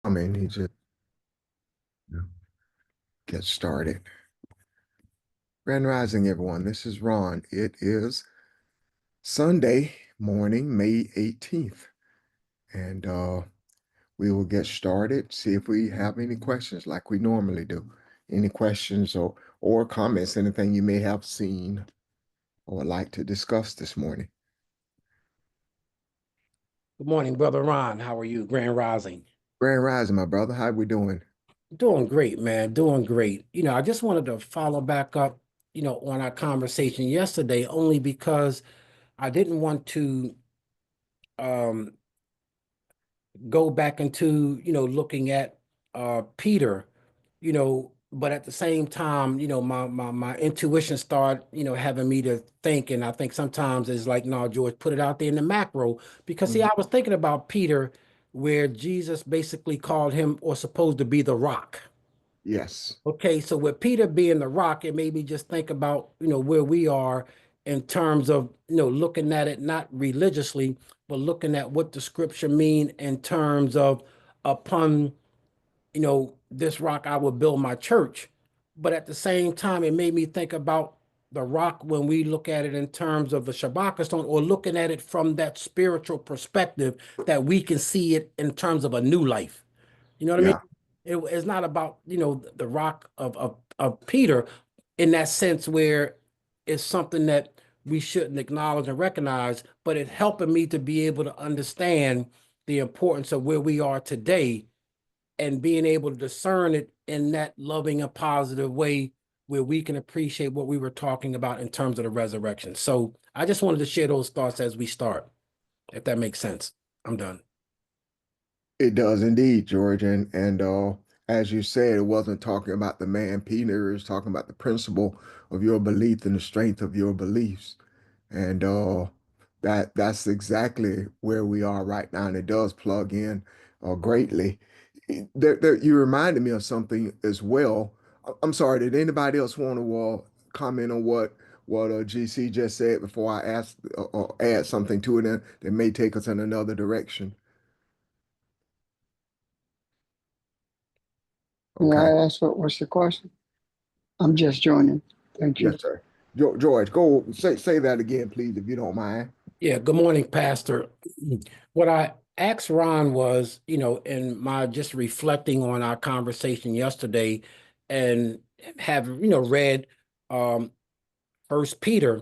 I mean, he just you know, get started. Grand Rising, everyone. This is Ron. It is Sunday morning, May 18th, and we will get started. See if we have any questions like we normally do. Any questions or comments, anything you may have seen or would like to discuss this morning. Good morning, Brother Ron. How are you? Grand Rising. Grand Rising, my brother. How we doing? Doing great, man. Doing great. I just wanted to follow back up, on our conversation yesterday, only because I didn't want to um go back into, looking at Peter, but at the same time, my intuition started, having me to think, and I think sometimes it's like, no, George, put it out there in the macro, because see, Mhm. I was thinking about Peter, where Jesus basically called him or supposed to be the rock. Yes. Okay, so with Peter being the rock, it made me just think about, where we are in terms of, looking at it not religiously, but looking at what the scripture mean in terms of upon, this rock I will build my church. But at the same time, it made me think about the rock when we look at it in terms of the Shabbat stone, or looking at it from that spiritual perspective, that we can see it in terms of a new life. You know what I mean? Yeah. It's not about, the rock of Peter in that sense, where it's something that we shouldn't acknowledge and recognize, but it helping me to be able to understand the importance of where we are today, and being able to discern it in that loving and positive way, where we can appreciate what we were talking about in terms of the resurrection. So I just wanted to share those thoughts as we start, if that makes sense. I'm done. It does indeed, George. And as you said, it wasn't talking about the man Peter, it's talking about the principle of your belief and the strength of your beliefs. And that's exactly where we are right now. And it does plug in greatly. You reminded me of something as well. I'm sorry, did anybody else want to comment on what GC just said before I ask or add something to it that may take us in another direction? May Okay. I ask what's the question? I'm just joining. Thank you. Yes, sir. George, go say that again, please, if you don't mind. Yeah, good morning, Pastor. What I asked Ron was, in my just reflecting on our conversation yesterday, and have, read um First Peter,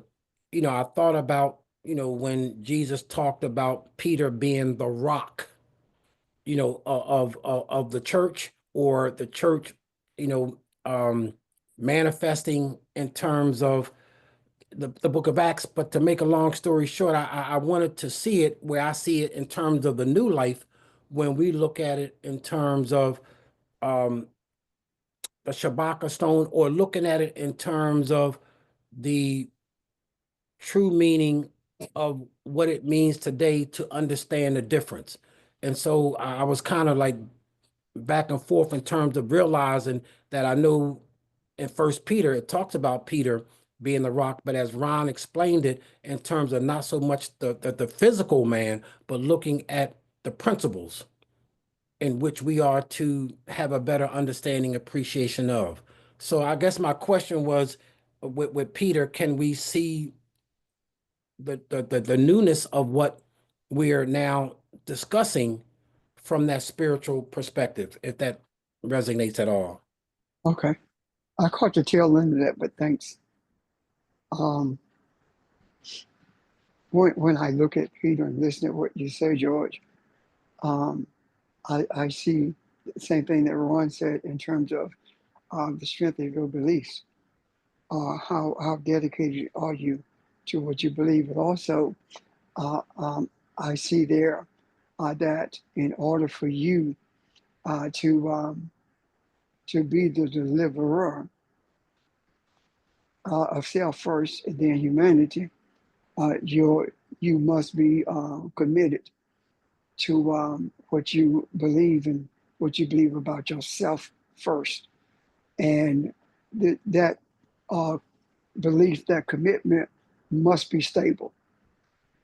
I thought about, when Jesus talked about Peter being the rock, of the church, or the church, you know, um manifesting in terms of the book of Acts. But to make a long story short, I wanted to see it where I see it in terms of the new life, when we look at it in terms of um, the Shabaka stone, or looking at it in terms of the true meaning of what it means today to understand the difference. And so I was kind of like back and forth in terms of realizing that I know in First Peter it talks about Peter being the rock, but as Ron explained it, in terms of not so much the physical man, but looking at the principles in which we are to have a better understanding, appreciation of. So I guess my question was, with Peter, can we see the newness of what we are now discussing from that spiritual perspective, if that resonates at all? Okay. I caught the tail end of that, but thanks. Um, when I look at Peter and listen to what you say, George, um, I see the same thing that Ron said in terms of the strength of your beliefs. How dedicated are you to what you believe? But also, uh, um, I see there that in order for you to be the deliverer of self first and then humanity, you must be committed to what you believe and what you believe about yourself first, and that uh, belief, that commitment must be stable.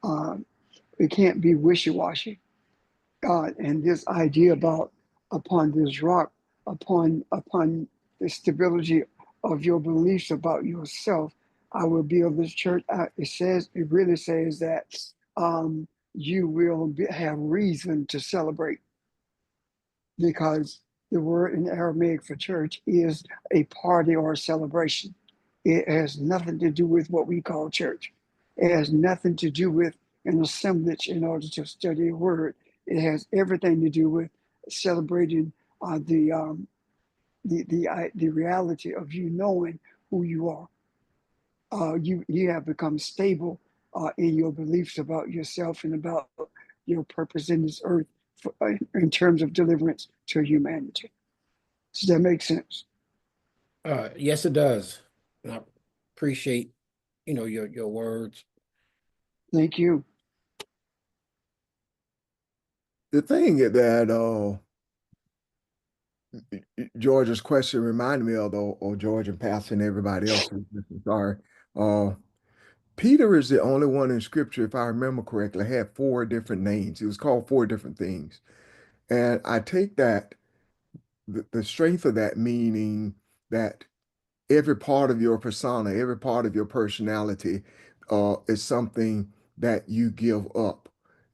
Um, it can't be wishy washy. And this idea about upon this rock, upon the stability of your beliefs about yourself, I will build this church. It really says that you will have reason to celebrate, because the word in Aramaic for church is a party or a celebration. It has nothing to do with what we call church. It has nothing to do with an assemblage in order to study a word. It has everything to do with celebrating uh, the, um, the reality of you knowing who you are. You have become stable in your beliefs about yourself and about your purpose in this earth in terms of deliverance to humanity. Does that make sense? Yes, it does. And I appreciate, your words. Thank you. The thing that George's question reminded me of, though, or George and Pastor and everybody else, sorry. Uh, Peter is the only one in scripture, if I remember correctly, had four different names. It was called four different things. And I take that, the strength of that meaning that every part of your persona, every part of your personality is something that you give up.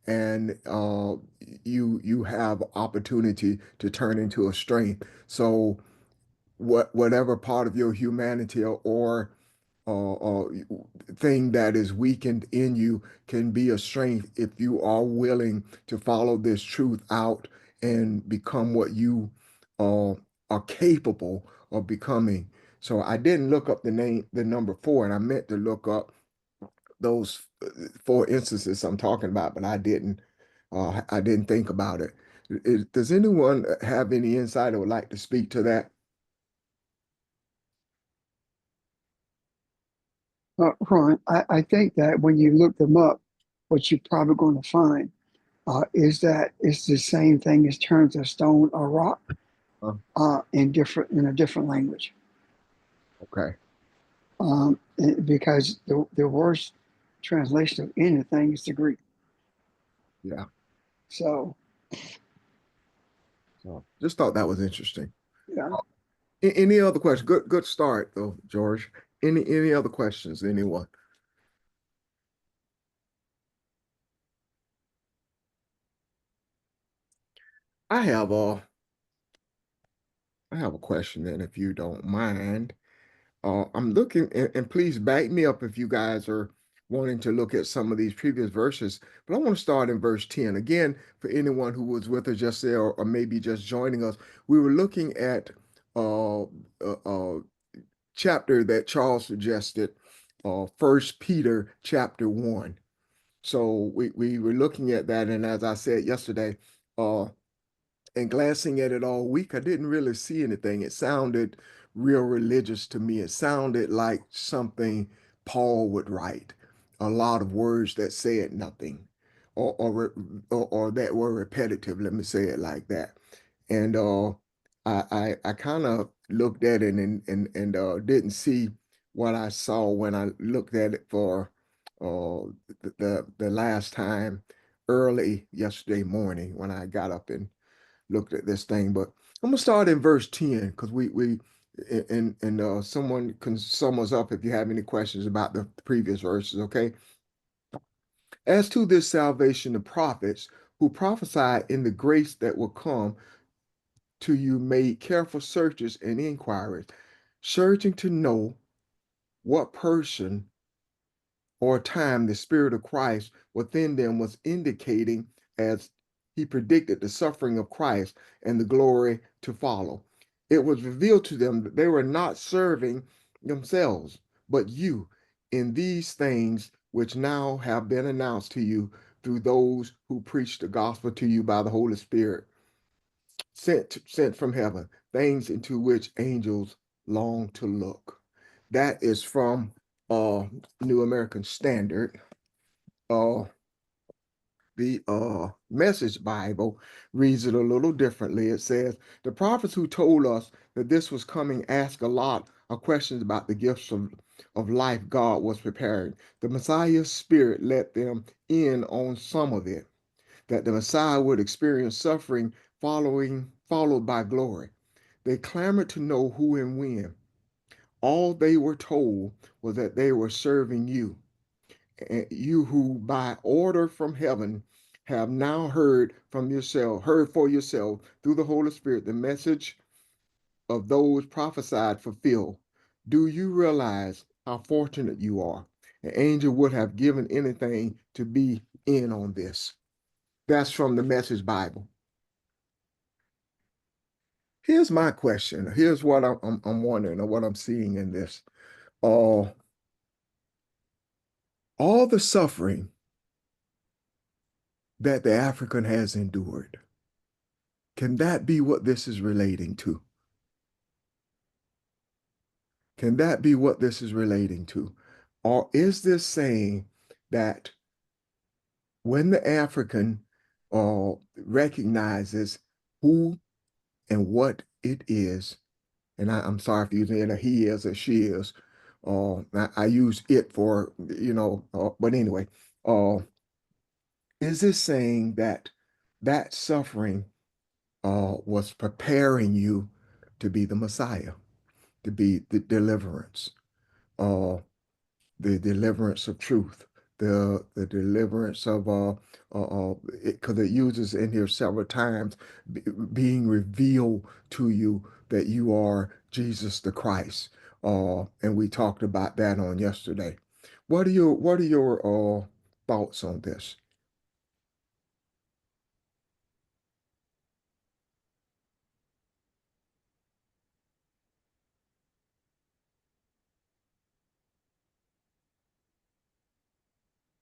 And you have opportunity to turn into a strength. So whatever part of your humanity or thing that is weakened in you can be a strength if you are willing to follow this truth out and become what you uh, are capable of becoming. So I didn't look up the number four, and I meant to look up those four instances I'm talking about, but I didn't. I didn't think about it. Does anyone have any insight or would like to speak to that? Ron, I think that when you look them up, what you're probably going to find is that it's the same thing as terms of stone or rock Uh, in a different language. okay. Because the worst translation of anything is the Greek. Yeah. So So just thought that was interesting. yeah. Any other questions? Good start though, George. Any other questions? Anyone? I have a I have a question then, if you don't mind. I'm looking, and please back me up if you guys are wanting to look at some of these previous verses. But I want to start in verse 10. Again, for anyone who was with us just there or maybe just joining us, we were looking at a chapter that Charles suggested, First Peter chapter 1. So we were looking at that, and as I said yesterday, uh, and glancing at it all week, I didn't really see anything. It sounded real religious to me. It sounded like something Paul would write, a lot of words that said nothing, or that were repetitive. Let me say it like that. And I kind of looked at it and didn't see what I saw when I looked at it for the last time early yesterday morning when I got up and looked at this thing. But I'm gonna start in verse 10 because we and someone can sum us up if you have any questions about the previous verses, okay? As to this salvation, the prophets who prophesied in the grace that will come to you made careful searches and inquiries, searching to know what person or time the Spirit of Christ within them was indicating as he predicted the suffering of Christ and the glory to follow. It was revealed to them that they were not serving themselves, but you in these things which now have been announced to you through those who preach the gospel to you by the Holy Spirit, sent from heaven, things into which angels long to look. That is from New American Standard. Uh, the Message Bible reads it a little differently. It says, the prophets who told us that this was coming asked a lot of questions about the gifts of life God was preparing. The Messiah's spirit let them in on some of it, that the Messiah would experience suffering following followed by glory. They clamored to know who and when. All they were told was that they were serving you, and you who by order from heaven have now heard for yourself through the Holy Spirit the message of those prophesied fulfilled. Do you realize how fortunate you are? An angel would have given anything to be in on this. That's from the Message Bible. Here's my question. Here's what I'm wondering, or what I'm seeing in this. All the suffering that the African has endured, can that be what this is relating to? Can that be what this is relating to? Or is this saying that when the African recognizes who and what it is, and I'm sorry if you're using a he is or she is, I use it for, but anyway, is this saying that that suffering was preparing you to be the Messiah, to be the deliverance, uh, the deliverance of truth, the deliverance of because it uses in here several times, being revealed to you that you are Jesus the Christ, and we talked about that on yesterday. What are your thoughts on this?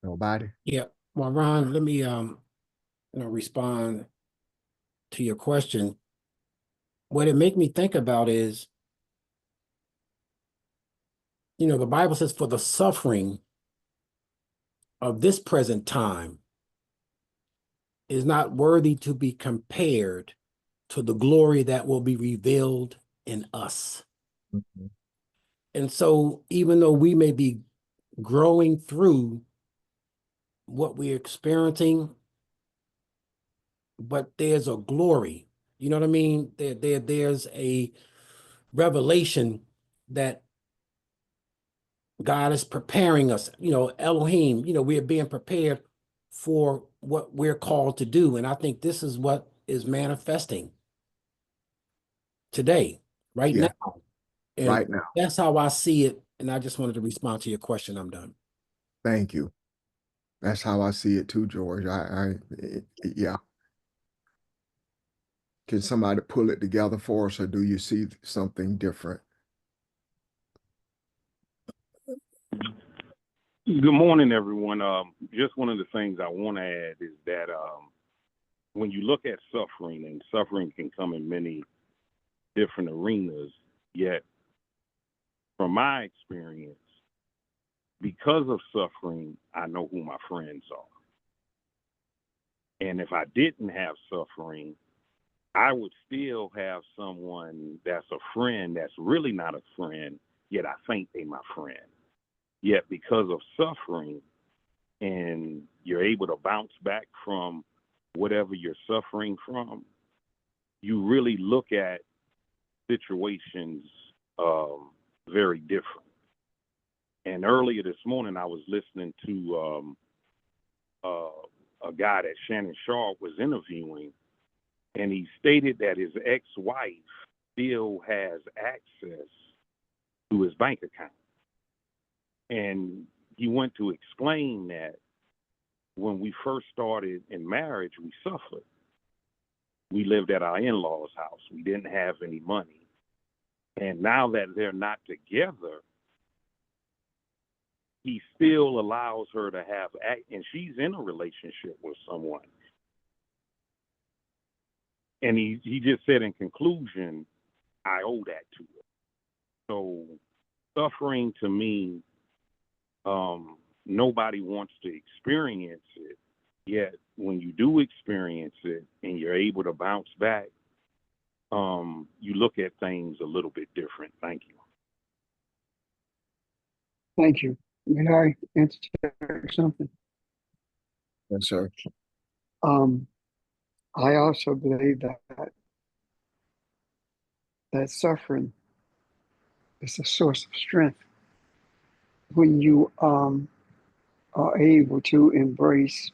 Nobody? Yeah. Well, Ron, let me respond to your question. What it make me think about is, the Bible says, for the suffering of this present time is not worthy to be compared to the glory that will be revealed in us. Mhm. And so even though we may be growing through what we're experiencing, but there's a glory, you know what I mean? There's a revelation that God is preparing us, Elohim, we're being prepared for what we're called to do. And I think this is what is manifesting today, right Yeah, now. And right now. that's how I see it. And I just wanted to respond to your question. I'm done. Thank you. That's how I see it too, George. Yeah. Can somebody pull it together for us, or do you see something different? Good morning, everyone. Just one of the things I want to add is that when you look at suffering, and suffering can come in many different arenas, yet from my experience, because of suffering, I know who my friends are. And if I didn't have suffering, I would still have someone that's a friend that's really not a friend, yet I think they my friend. Yet because of suffering, and you're able to bounce back from whatever you're suffering from, you really look at situations very different. And earlier this morning, I was listening to a guy that Shannon Sharp was interviewing, and he stated that his ex-wife still has access to his bank account. And he went to explain that when we first started in marriage, we suffered. We lived at our in-laws' house. We didn't have any money. And now that they're not together, he still allows her to have, and she's in a relationship with someone. And he just said in conclusion, I owe that to her. So suffering to me, nobody wants to experience it. Yet when you do experience it and you're able to bounce back, you look at things a little bit different. Thank you. Thank you. May I answer something? Yes, sir. I also believe that that suffering is a source of strength when you are able to embrace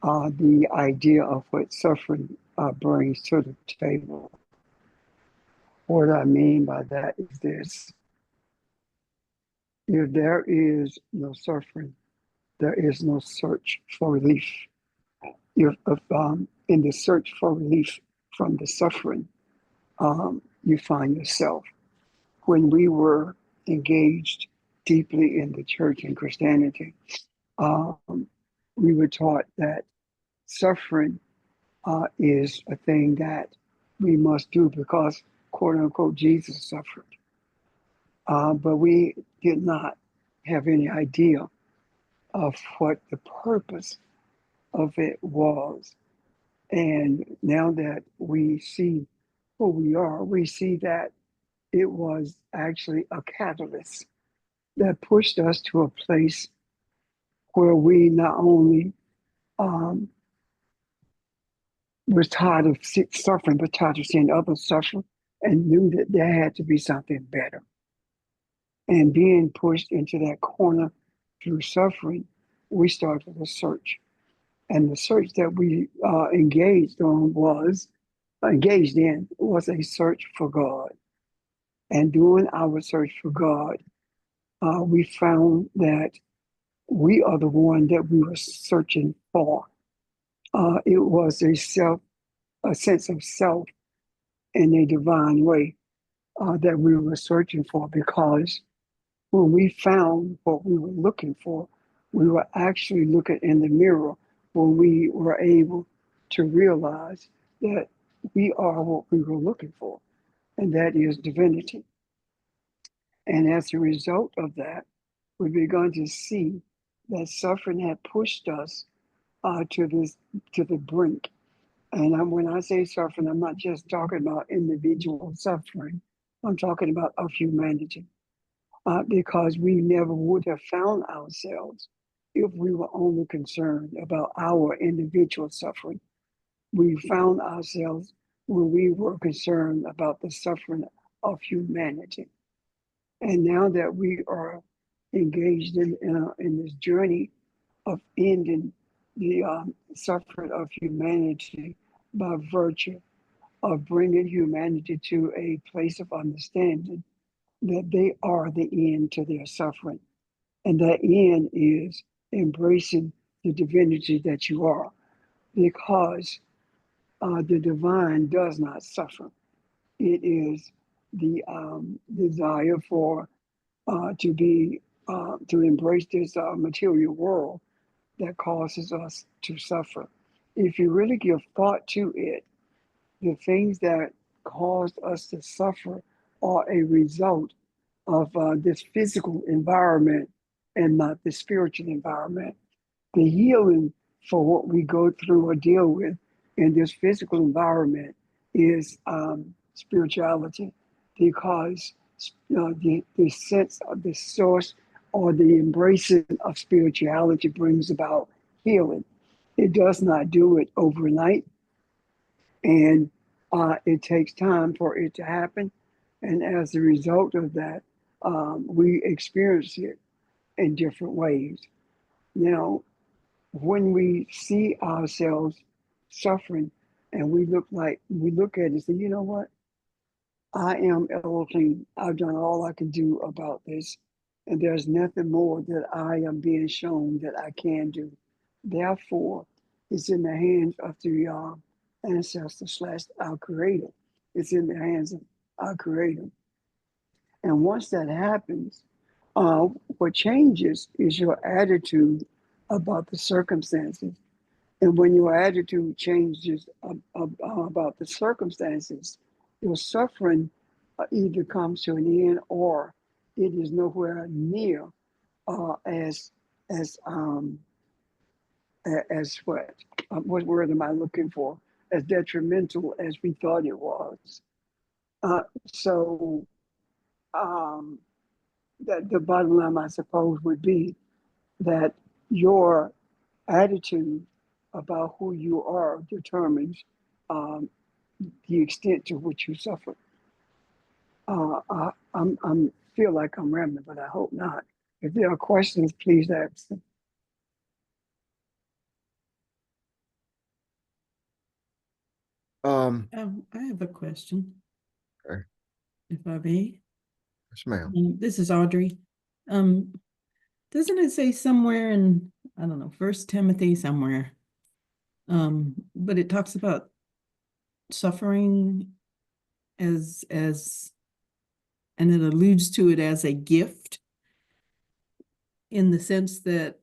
the idea of what suffering brings to the table. What I mean by that is this: if there is no suffering, there is no search for relief. If in the search for relief from the suffering, you find yourself. When we were engaged deeply in the church and Christianity, um, we were taught that suffering is a thing that we must do because, quote unquote, Jesus suffered. But we did not have any idea of what the purpose of it was. And now that we see who we are, we see that it was actually a catalyst that pushed us to a place where we not only um, was tired of suffering, but tired of seeing others suffer and knew that there had to be something better. And being pushed into that corner through suffering, we started a search. And the search that we engaged in was a search for God. And during our search for God, we found that we are the one that we were searching for. It was a sense of self in a divine way that we were searching for, because when we found what we were looking for, we were actually looking in the mirror when we were able to realize that we are what we were looking for, and that is divinity. And as a result of that, we begun to see that suffering had pushed us to the brink. And when I say suffering, I'm not just talking about individual suffering. I'm talking about of humanity, because we never would have found ourselves if we were only concerned about our individual suffering. We found ourselves when we were concerned about the suffering of humanity. And now that we are engaged in this journey of ending the suffering of humanity by virtue of bringing humanity to a place of understanding that they are the end to their suffering. And that end is embracing the divinity that you are, because the divine does not suffer. It is the desire for to embrace this material world that causes us to suffer. If you really give thought to it, the things that caused us to suffer are a result of this physical environment and not the spiritual environment. The healing for what we go through or deal with in this physical environment is spirituality, because the sense of the source or the embracing of spirituality brings about healing. It does not do it overnight, and it takes time for it to happen. And as a result of that, we experience it in different ways. Now, when we see ourselves suffering and we look at it and say, you know what? I am Elohim. I've done all I can do about this. And there's nothing more that I am being shown that I can do. Therefore, it's in the hands of the ancestor slash our creator. It's in the hands of our creator. And once that happens, what changes is your attitude about the circumstances. And when your attitude changes about the circumstances, your suffering either comes to an end or it is nowhere near as as um, as what word am I looking for? As detrimental as we thought it was. Uh, so um, that the bottom line, I suppose, would be that your attitude about who you are determines um, the extent to which you suffer. I'm feel like I'm rambling, but I hope not. If there are questions, please ask them. Um, I have a question, okay. if I may. Yes, ma'am. This is Audrey. Um, doesn't it say somewhere in, I don't know, First Timothy somewhere? But it talks about suffering as and it alludes to it as a gift in the sense that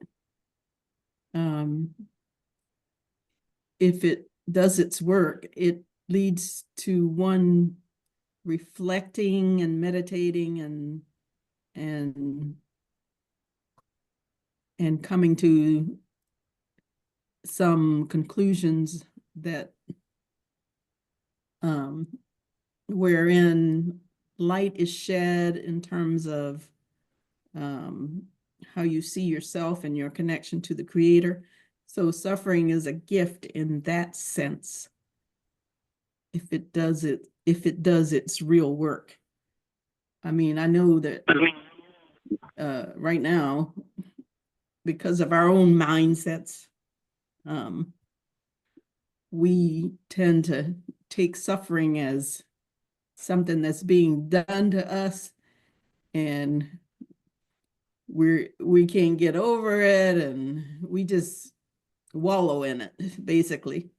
if it does its work, it leads to one reflecting and meditating and coming to some conclusions that wherein light is shed in terms of how you see yourself and your connection to the Creator. So suffering is a gift in that sense. If it does its real work. I mean, I know that right now, because of our own mindsets, we tend to take suffering as something that's being done to us, and we can't get over it, and we just wallow in it, basically.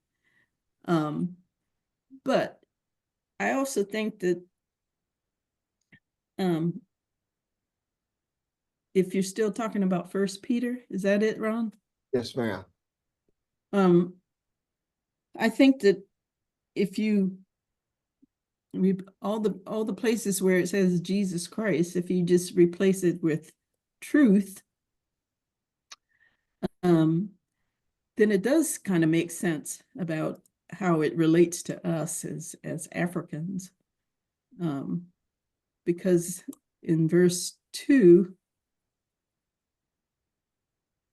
But I also think that if you're still talking about First Peter, is that it, Ron? Yes, ma'am. I think that if you all the places where it says Jesus Christ, if you just replace it with truth, then it does kind of make sense about how it relates to us as Africans. Because in verse 2,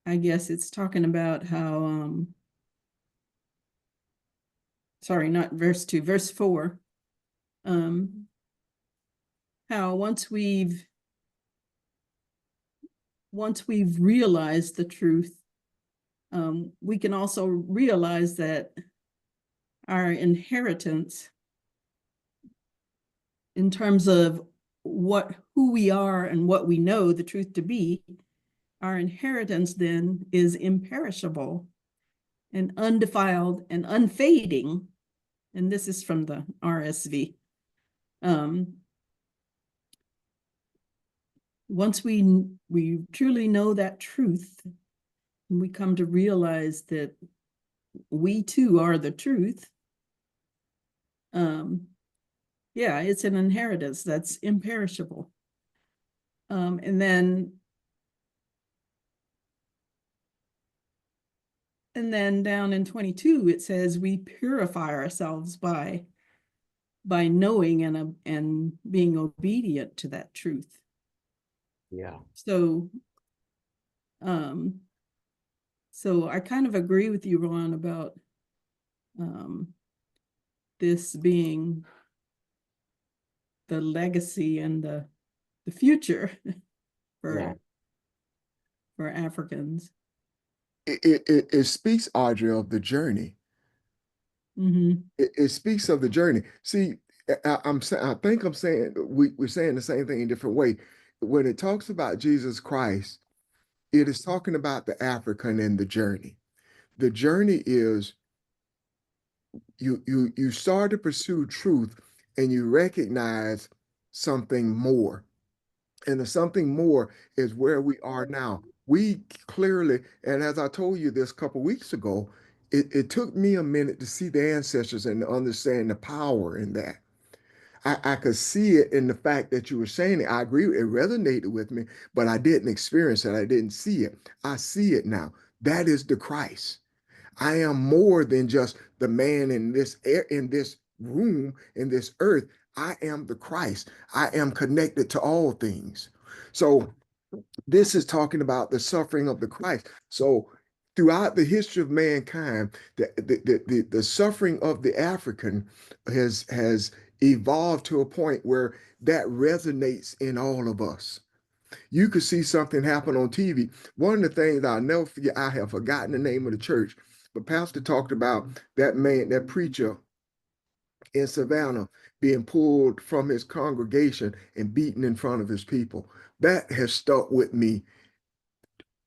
I guess it's talking about how sorry, not verse 2, verse 4. How once we've realized the truth, we can also realize that our inheritance in terms of who we are and what we know the truth to be, our inheritance then is imperishable and undefiled and unfading. And this is from the RSV. Once we truly know that truth, and we come to realize that we too are the truth, yeah, it's an inheritance that's imperishable. And then down in 22, it says we purify ourselves by knowing and being obedient to that truth. Yeah. So I kind of agree with you, Ron, about this being the legacy and the future for Africans. It speaks, Audrey, of the journey. It speaks of the journey. See, I think I'm saying we're saying the same thing in a different way. When it talks about Jesus Christ, it is talking about the African and the journey. The journey is you start to pursue truth and you recognize something more. And the something more is where we are now. We clearly, and as I told you this a couple weeks ago, it took me a minute to see the ancestors and to understand the power in that. I could see it in the fact that you were saying it. I agree, it resonated with me, but I didn't experience it. I didn't see it. I see it now. That is the Christ. I am more than just the man in this air, in this room, in this earth. I am the Christ. I am connected to all things. So this is talking about the suffering of the Christ. So throughout the history of mankind, the suffering of the African has evolved to a point where that resonates in all of us. You could see something happen on TV. One of the things I'll never forget, I have forgotten the name of the church, but Pastor talked about that man, that preacher in Savannah being pulled from his congregation and beaten in front of his people. That has stuck with me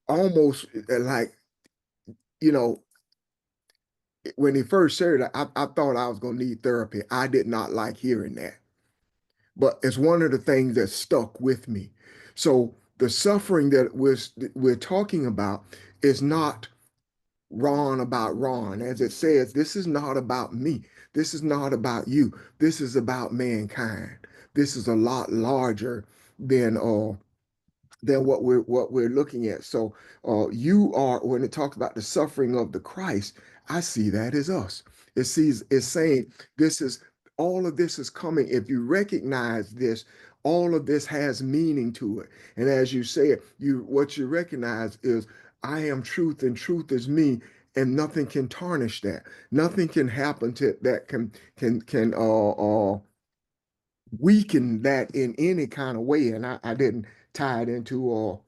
almost like, you know, when he first said it, I thought I was going to need therapy. I did not like hearing that. But it's one of the things that stuck with me. So the suffering that we're talking about is not Ron about Ron. As it says, this is not about me. This is not about you. This is about mankind. This is a lot larger than what we're looking at. So you are, when it talks about the suffering of the Christ, I see that as us. It's saying this is, all of this is coming. If you recognize this, all of this has meaning to it. And as you say, what you recognize is I am truth and truth is me, and nothing can tarnish that. Nothing can happen to that can weaken that in any kind of way. And I didn't tie it into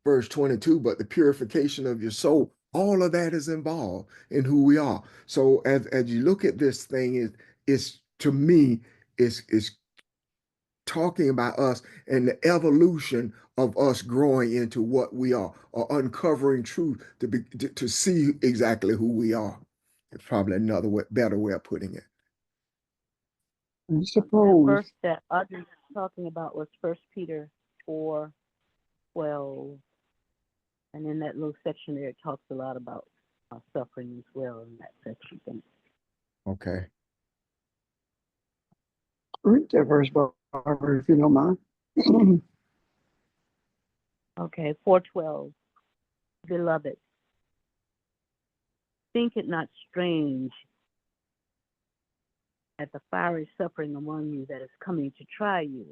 verse 22, but the purification of your soul, all of that is involved in who we are. So as you look at this thing, is to me, is talking about us and the evolution of us growing into what we are, or uncovering truth to see exactly who we are. It's probably another better way of putting it. I That suppose, verse that Audrey was talking about was 1 Peter 4:12. And in that little section there, it talks a lot about suffering as well in that section. Okay. read that verse, Barbara, if you don't mind. Okay, 4:12. Beloved, think it not strange at the fiery suffering among you that is coming to try you,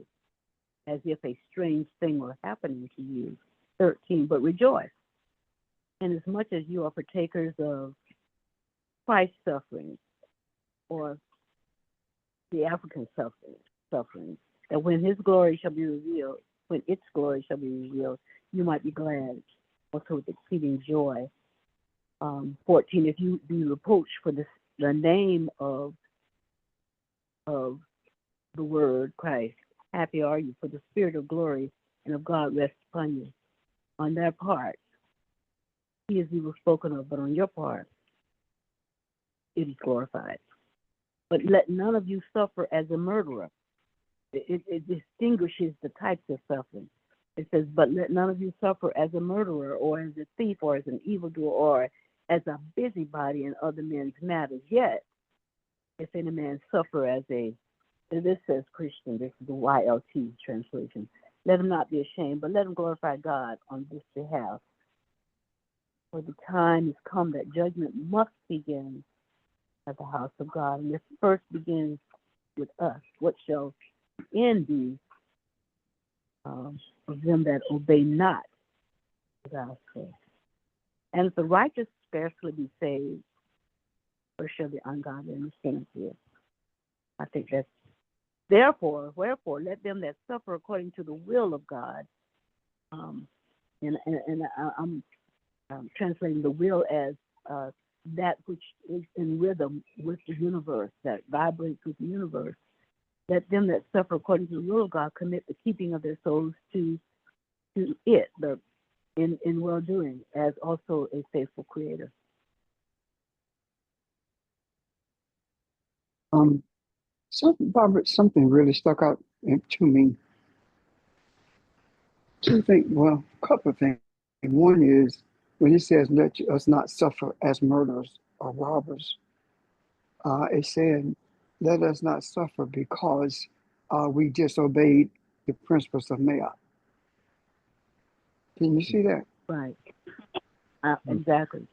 as if a strange thing were happening to you. 13, but rejoice, inasmuch as you are partakers of Christ's suffering, or the African suffering, that when its glory shall be revealed, you might be glad also with exceeding joy. 14, if you be reproached for the name of the word Christ, happy are you, for the spirit of glory and of God rests upon you. On their part, he is evil spoken of, but on your part, it is glorified. But let none of you suffer as a murderer. It distinguishes the types of suffering. It says, but let none of you suffer as a murderer, or as a thief, or as an evildoer, or as a busybody in other men's matters. Yet, if any man suffer as this says Christian, this is the YLT translation, let him not be ashamed, but let him glorify God on this behalf. For the time has come that judgment must begin at the house of God. And this first begins with us. What shall end be of them that obey not the gospel? And if the righteous scarcely be saved, or shall the ungodly and the sinners live? I think that's wherefore, let them that suffer according to the will of God, I'm translating the will as that which is in rhythm with the universe, that vibrates with the universe. Let them that suffer according to the will of God commit the keeping of their souls to it, in well-doing, as also a faithful creator. Barbara, something really stuck out to me. Two things, well, a couple of things. One is when it says, let us not suffer as murderers or robbers, it said, let us not suffer because we disobeyed the principles of Mayotte. Can you see that? Right. Exactly.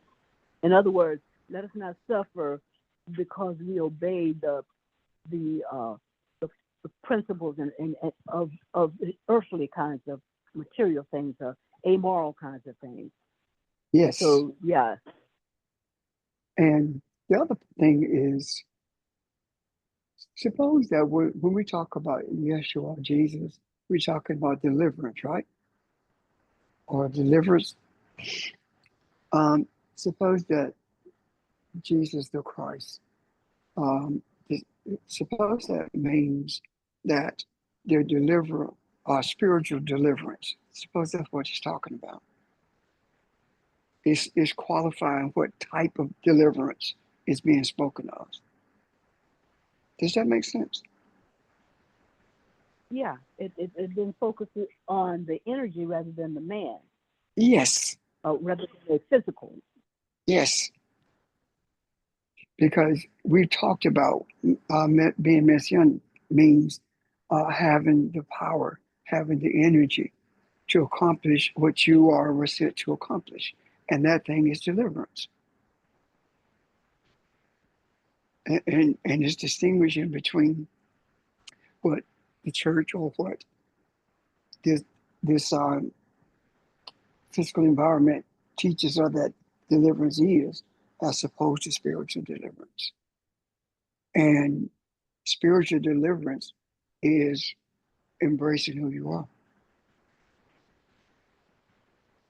In other words, let us not suffer because we obey the principles and of the earthly kinds of material things, amoral kinds of things. Yes. So yeah. And the other thing is Suppose that when we talk about Yeshua, Jesus, we're talking about deliverance, right? Or deliverance. Suppose that Jesus the Christ, um, suppose that means that their deliverer, spiritual deliverance. Suppose that's what he's talking about. Is qualifying what type of deliverance is being spoken of. Does that make sense? Yeah, it been focused on the energy rather than the man, Yes, rather than the physical. yes. Because we talked about being messianic means having the power, having the energy to accomplish what you are sent to accomplish. And that thing is deliverance. And it's distinguishing between what the church or what this physical environment teaches us that deliverance is, as opposed to spiritual deliverance. And spiritual deliverance is embracing who you are.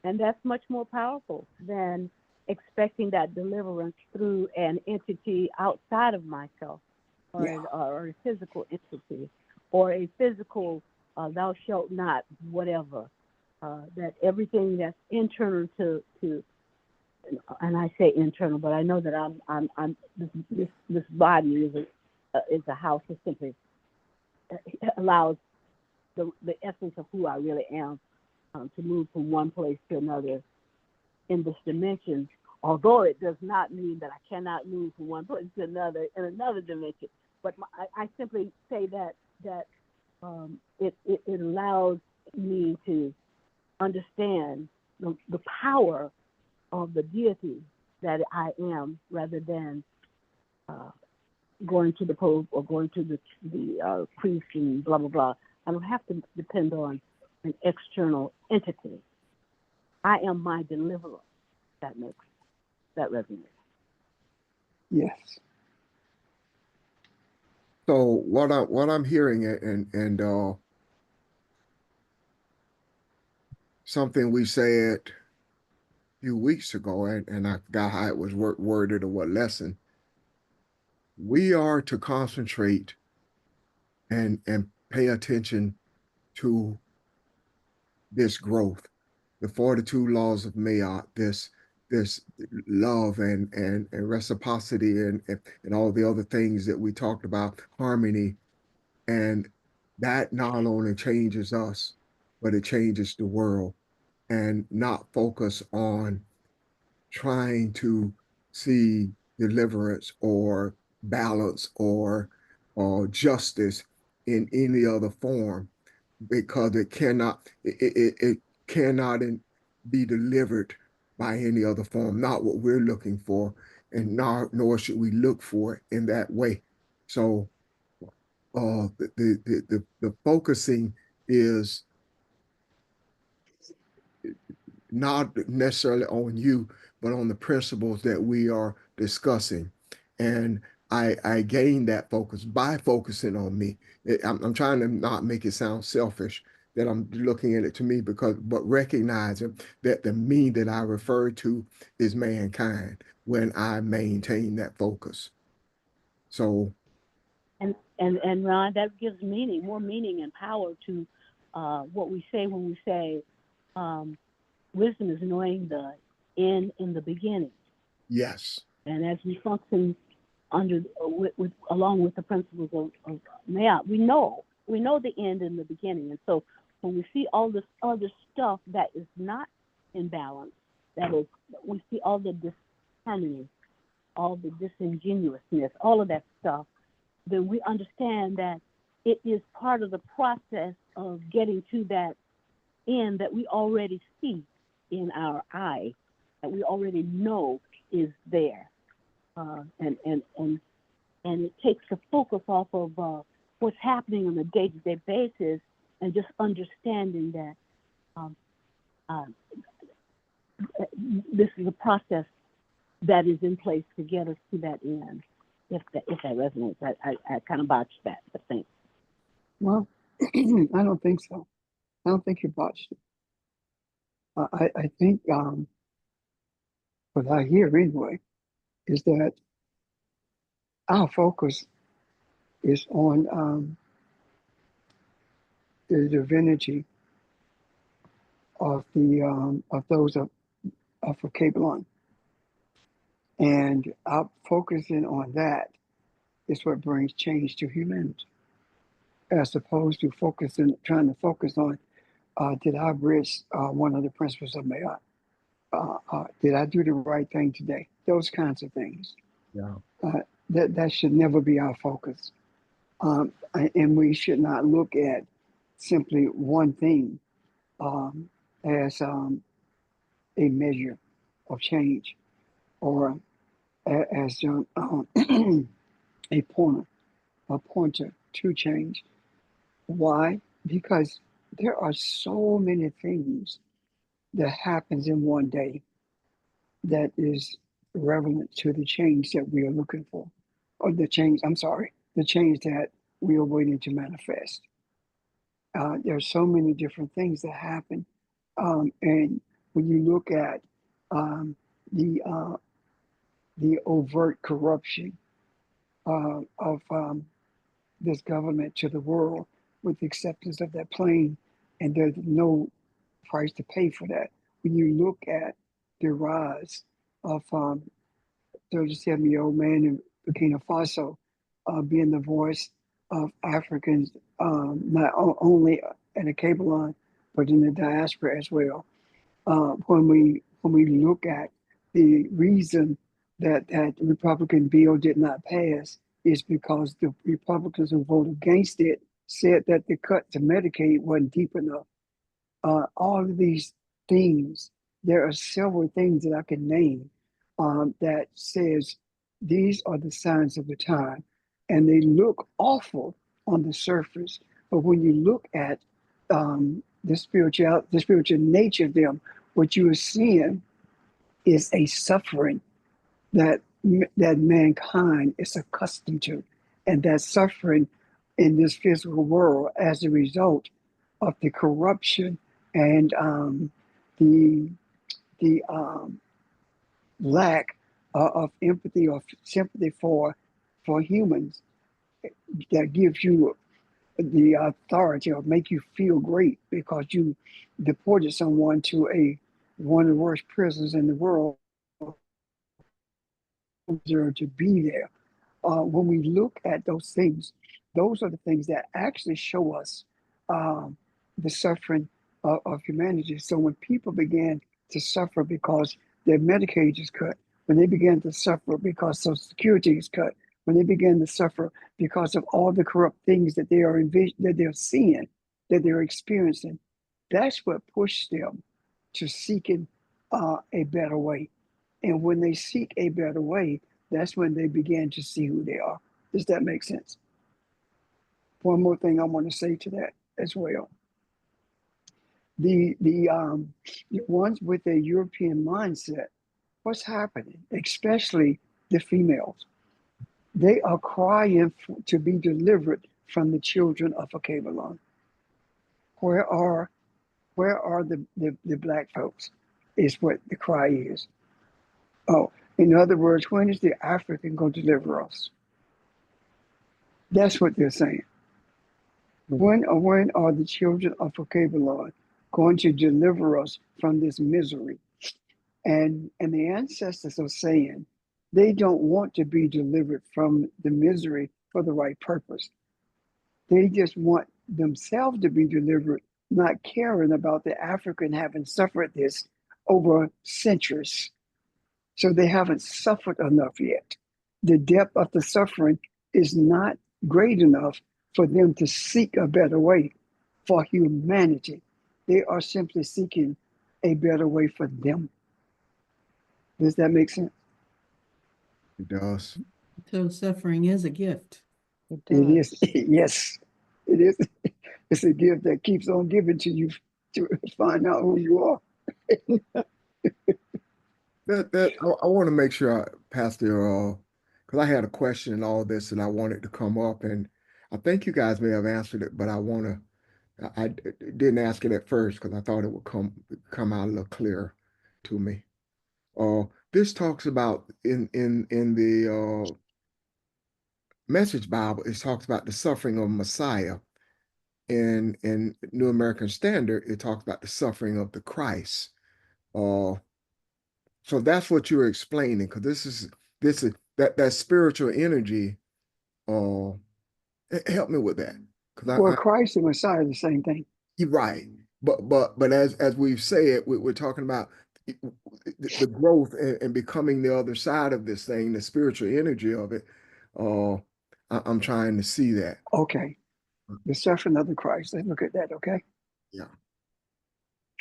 And that's much more powerful than expecting that deliverance through an entity outside of myself, or, Yeah. or a physical entity, or a physical thou shalt not, whatever. That everything that's internal to, and I say internal, but I know that I'm this body is a house that simply allows the essence of who I really am to move from one place to another in this dimension, although it does not mean that I cannot move from one place to another in another dimension. But I simply say that it allows me to understand the power of the deity that I am, rather than going to the Pope or going to the priest and blah blah blah. I don't have to depend on an external entity. I am my deliverer. That resonates. Yes. So what I'm hearing and something we said a few weeks ago, and I forgot how it was worded or what lesson. We are to concentrate and pay attention to this growth, the 42 laws of Mayat, this love and reciprocity and all the other things that we talked about, harmony, and that not only changes us, but it changes the world, and not focus on trying to see deliverance or balance or justice in any other form, because it cannot be delivered by any other form, not what we're looking for, and nor should we look for it in that way. So the focusing is not necessarily on you, but on the principles that we are discussing. And I gained that focus by focusing on me. I'm trying to not make it sound selfish that I'm looking at it to me, but recognizing that the me that I refer to is mankind when I maintain that focus. So And Ron, that gives more meaning and power to what we say when we say wisdom is knowing the end in the beginning. yes. And as we function under along with the principles of Mayat, we know the end and the beginning. And so when we see all this other stuff that is not in balance, that is, we see all the disharmony, all the disingenuousness, all of that stuff, then we understand that it is part of the process of getting to that end that we already see in our eye, that we already know is there. And it takes the focus off of what's happening on a day-to-day basis, and just understanding that this is a process that is in place to get us to that end. if that resonates. I kind of botched that, but thanks. Well, I don't think so. I don't think you botched it. I think what I hear anyway is that our focus is on the divinity of the of those of Kabbalah, and our focusing on that is what brings change to humanity, as opposed to trying to focus on did I bridge one of the principles of Mayat? Did I do the right thing today? Those kinds of things. Yeah. That should never be our focus. And we should not look at simply one thing as a measure of change or as a pointer to change. Why? Because there are so many things that happens in one day that is relevant to the change that we are looking for, or the change. I'm sorry, the change that we are waiting to manifest. There are so many different things that happen, and when you look at um, the overt corruption of this government to the world, with the acceptance of that plane, and there's no price to pay for that. When you look at the rise of 37-year-old man in Burkina Faso being the voice of Africans, not only in the cable line, but in the diaspora as well. When we look at the reason that the Republican bill did not pass is because the Republicans who voted against it said that the cut to Medicaid wasn't deep enough. All of these things, there are several things that I can name that says these are the signs of the time, and they look awful on the surface, but when you look at the spiritual nature of them, what you are seeing is a suffering that that mankind is accustomed to, and that suffering in this physical world as a result of the corruption and the lack of empathy or sympathy for humans that gives you the authority or make you feel great because you deported someone to one of the worst prisons in the world to be there. When we look at those things, those are the things that actually show us the suffering of humanity. So when people began to suffer because their Medicaid is cut, when they began to suffer because Social Security is cut, when they began to suffer because of all the corrupt things that that they're seeing, that they're experiencing, that's what pushed them to seeking a better way. And when they seek a better way, that's when they began to see who they are. Does that make sense? One more thing I want to say to that as well. The ones with a European mindset, what's happening, especially the females, they are crying to be delivered from the children of a Kabbalah. Where are the black folks? Is what the cry is. Oh, in other words, when is the African going to deliver us? That's what they're saying. When are the children of Kabbalah going to deliver us from this misery? And the ancestors are saying they don't want to be delivered from the misery for the right purpose. They just want themselves to be delivered, not caring about the African having suffered this over centuries. So they haven't suffered enough yet. The depth of the suffering is not great enough for them to seek a better way for humanity. They are simply seeking a better way for them. Does that make sense? It does. So suffering is a gift. It It is. does. Yes, it is. It's a gift that keeps on giving to you to find out who you are. I want to make sure, Pastor, because I had a question in all this and I wanted to come up, and I think you guys may have answered it, but I didn't ask it at first because I thought it would come out a little clearer to me. This talks about in the Message Bible, it talks about the suffering of Messiah. In New American Standard, it talks about the suffering of the Christ. Uh, so that's what you're explaining, because this is that spiritual energy. Uh, help me with that, because Well, Christ and Messiah are the same thing. you're right. But as we've said, we're talking about the growth and becoming the other side of this thing, the spiritual energy of it. Uh, I'm trying to see that. Okay. The suffering of the Christ. Let's look at that, okay? Yeah.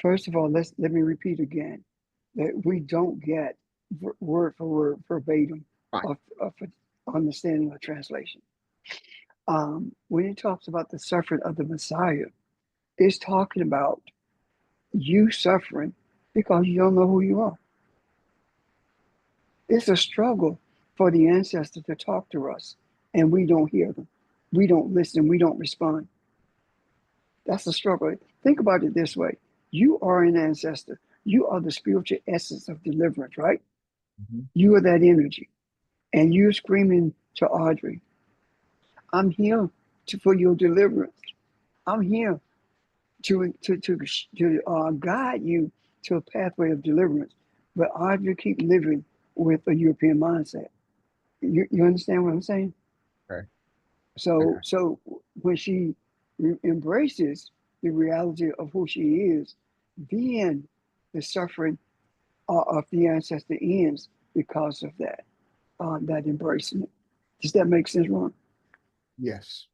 First of all, let me repeat again that we don't get word for word verbatim Right. of understanding or translation. When it talks about the suffering of the Messiah, it's talking about you suffering because you don't know who you are. It's a struggle for the ancestors to talk to us, and we don't hear them. We don't listen. We don't respond. That's a struggle. Think about it this way. You are an ancestor. You are the spiritual essence of deliverance, right? Mhm. You are that energy. And you're screaming to Audrey, I'm here for your deliverance. I'm here to guide you to a pathway of deliverance. But Audrey keep living with a European mindset. You understand what I'm saying? Okay. So when she embraces the reality of who she is, then the suffering of the ancestor ends because of that embracing it. Does that make sense, Ron? Yes.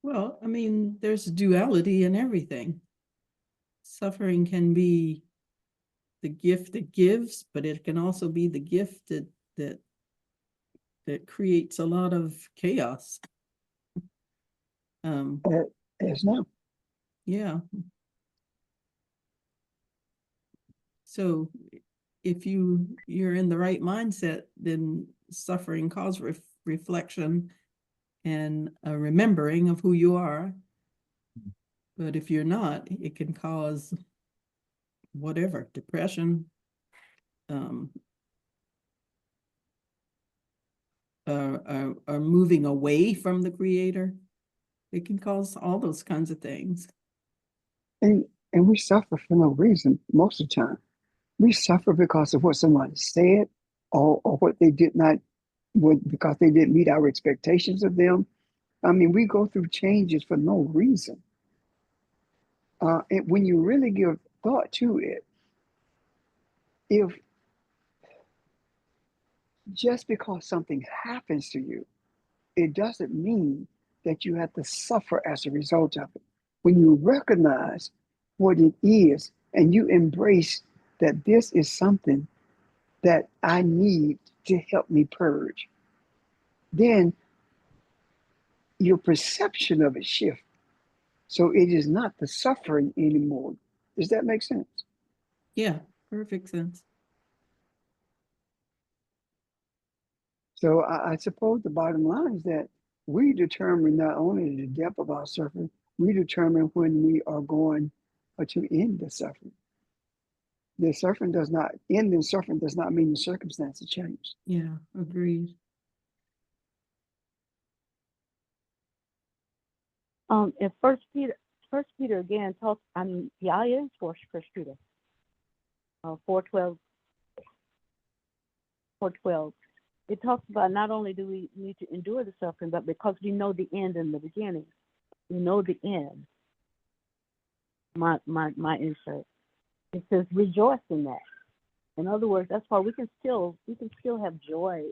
Well, I mean, there's duality in everything. Suffering can be the gift that gives, but it can also be the gift that that creates a lot of chaos. As now. Yeah. So if you're in the right mindset, then suffering causes reflection and a remembering of who you are. But if you're not, it can cause whatever, depression, or moving away from the creator. It can cause all those kinds of things. And we suffer for no reason most of the time. We suffer because of what somebody said or what they did not, because they didn't meet our expectations of them. I mean, we go through changes for no reason. And when you really give thought to it, if just because something happens to you, it doesn't mean that you have to suffer as a result of it. When you recognize what it is and you embrace that this is something that I need to help me purge, then your perception of it shifts. So it is not the suffering anymore. Does that make sense? Yeah, perfect sense. So I suppose the bottom line is that we determine not only the depth of our suffering, we determine when we are going to end the suffering. The suffering does not end in suffering does not mean the circumstances change. Yeah, agreed. In First Peter again talks. I mean, yeah, it is First Peter, 4:12. It talks about not only do we need to endure the suffering, but because we know the end and the beginning. We know the end. My insert. It says rejoice in that. In other words, that's why we can still have joy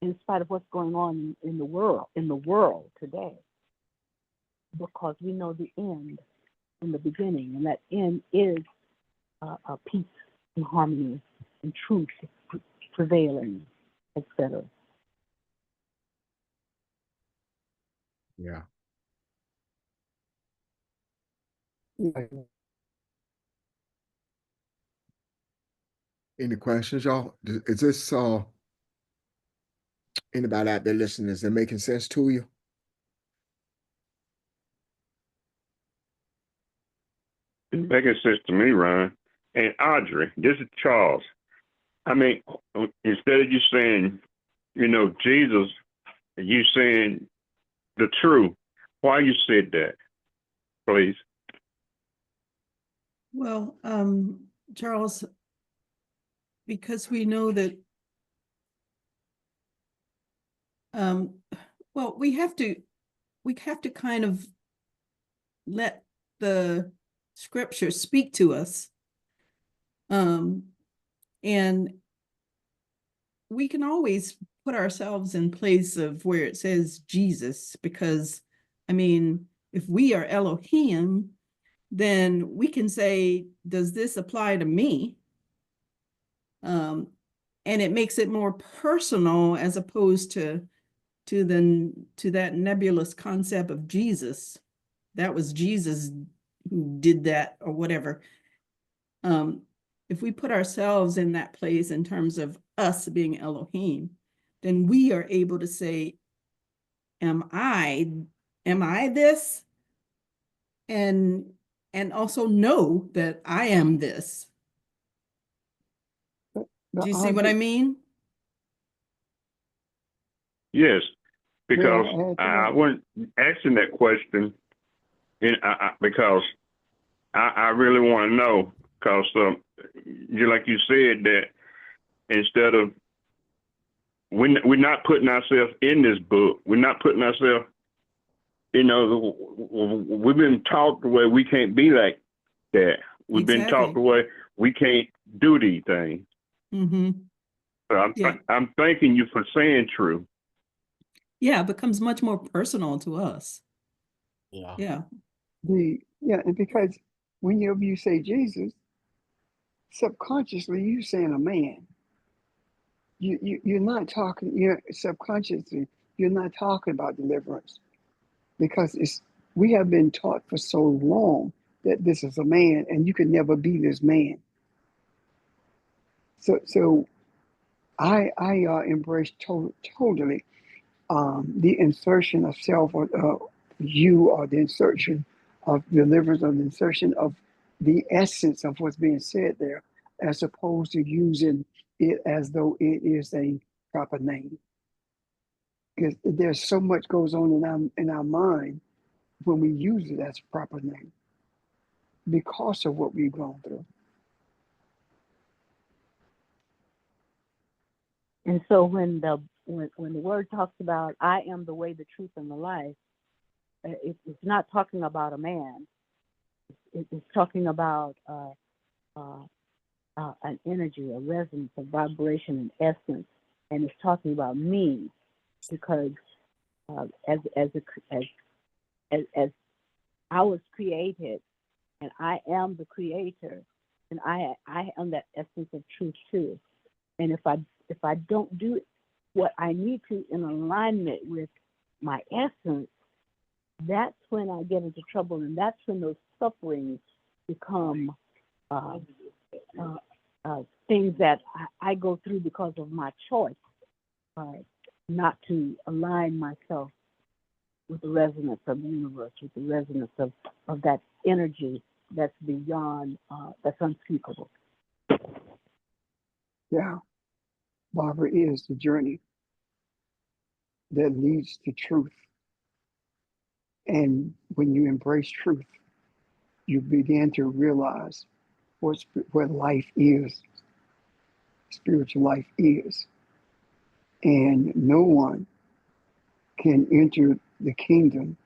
in spite of what's going on in the world today, because we know the end and the beginning, and that end is a peace and harmony and truth prevailing, etc. Yeah. Any questions, y'all? Is this Anybody out there listening, is that making sense to you? It's making sense to me, Ron. And Audrey, this is Charles. I mean, instead of you saying, Jesus, you saying the truth. Why you said that, please? Well, Charles, because we know that, well, we have to kind of let the scripture speak to us. And we can always put ourselves in place of where it says Jesus, because, I mean, if we are Elohim, then we can say, does this apply to me? And it makes it more personal as opposed to that nebulous concept of Jesus. That was Jesus who did that or whatever. If we put ourselves in that place in terms of us being Elohim, then we are able to say, am I this? And also know that I am this. But Do you see what I mean? Yes, because May I add to I that? wasn't asking that question because I really want to know, because like you said, that instead of we're not putting ourselves in this book, we're not putting ourselves, we've been taught the way we can't be like that. We've been taught Exactly. the way we can't do these things. Mm-hmm. So Yeah. I'm thanking you for saying true. Yeah, it becomes much more personal to us. Yeah. Yeah. And because whenever you say Jesus, subconsciously you saying a man. You're not talking. Subconsciously you're not talking about deliverance, because we have been taught for so long that this is a man and you can never be this man. So I embrace totally the insertion of self, or you, or the insertion of deliverance, or the insertion of the essence of what's being said there, as opposed to using it as though it is a proper name. Because there's so much goes on in our mind when we use it as a proper name, because of what we've gone through. And so when the word talks about I am the way, the truth, and the life, it's not talking about a man. It's talking about an energy, a resonance, a vibration, an essence, and it's talking about me, because as I was created, and I am the creator, and I am that essence of truth too. And if I don't do what I need to in alignment with my essence, that's when I get into trouble, and that's when those sufferings become things that I go through because of my choice not to align myself with the resonance of the universe, with the resonance of that energy that's beyond, that's unspeakable. Yeah, Barbara, is the journey that leads to truth. And when you embrace truth, you begin to realize what life is, spiritual life is. And no one can enter the kingdom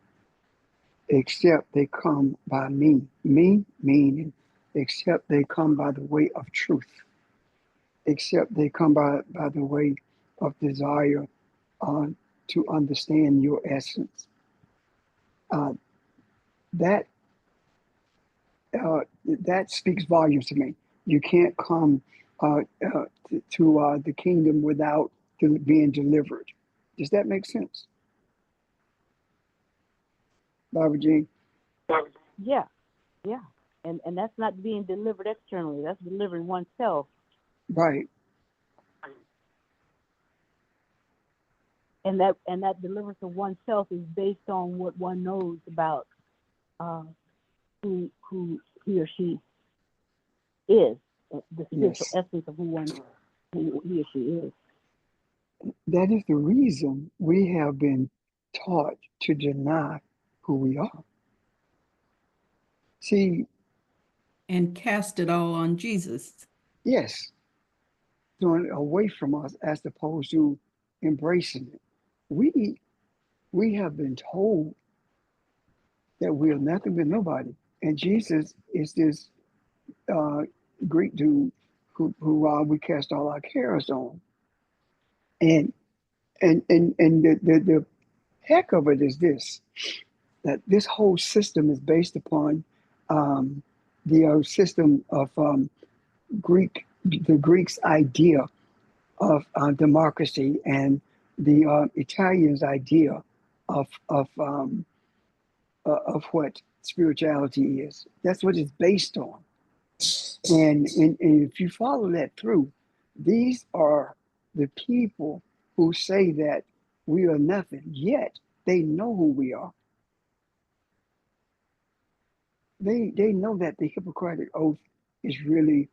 except they come by me. Me, meaning, except they come by the way of truth, except they come by the way of desire to understand your essence. That speaks volumes to me. You can't come to the kingdom without being delivered. Does that make sense, Barbara Jean? Yeah, yeah. And that's not being delivered externally. That's delivering oneself. Right. that deliverance of oneself is based on what one knows about who he or she is, the spiritual Yes. essence of who he or she is. That is the reason we have been taught to deny who we are. See, And cast it all on Jesus. yes, doing away from us as opposed to embracing it. We have been told that we are nothing but nobody, and Jesus is this uh, Greek dude who we cast all our cares on, and the heck of it is this, that this whole system is based upon the system of the Greeks' idea of democracy and the Italians' idea of what spirituality is. That's what it's based on. And if you follow that through, these are the people who say that we are nothing, yet they know who we are. They know that the Hippocratic Oath is really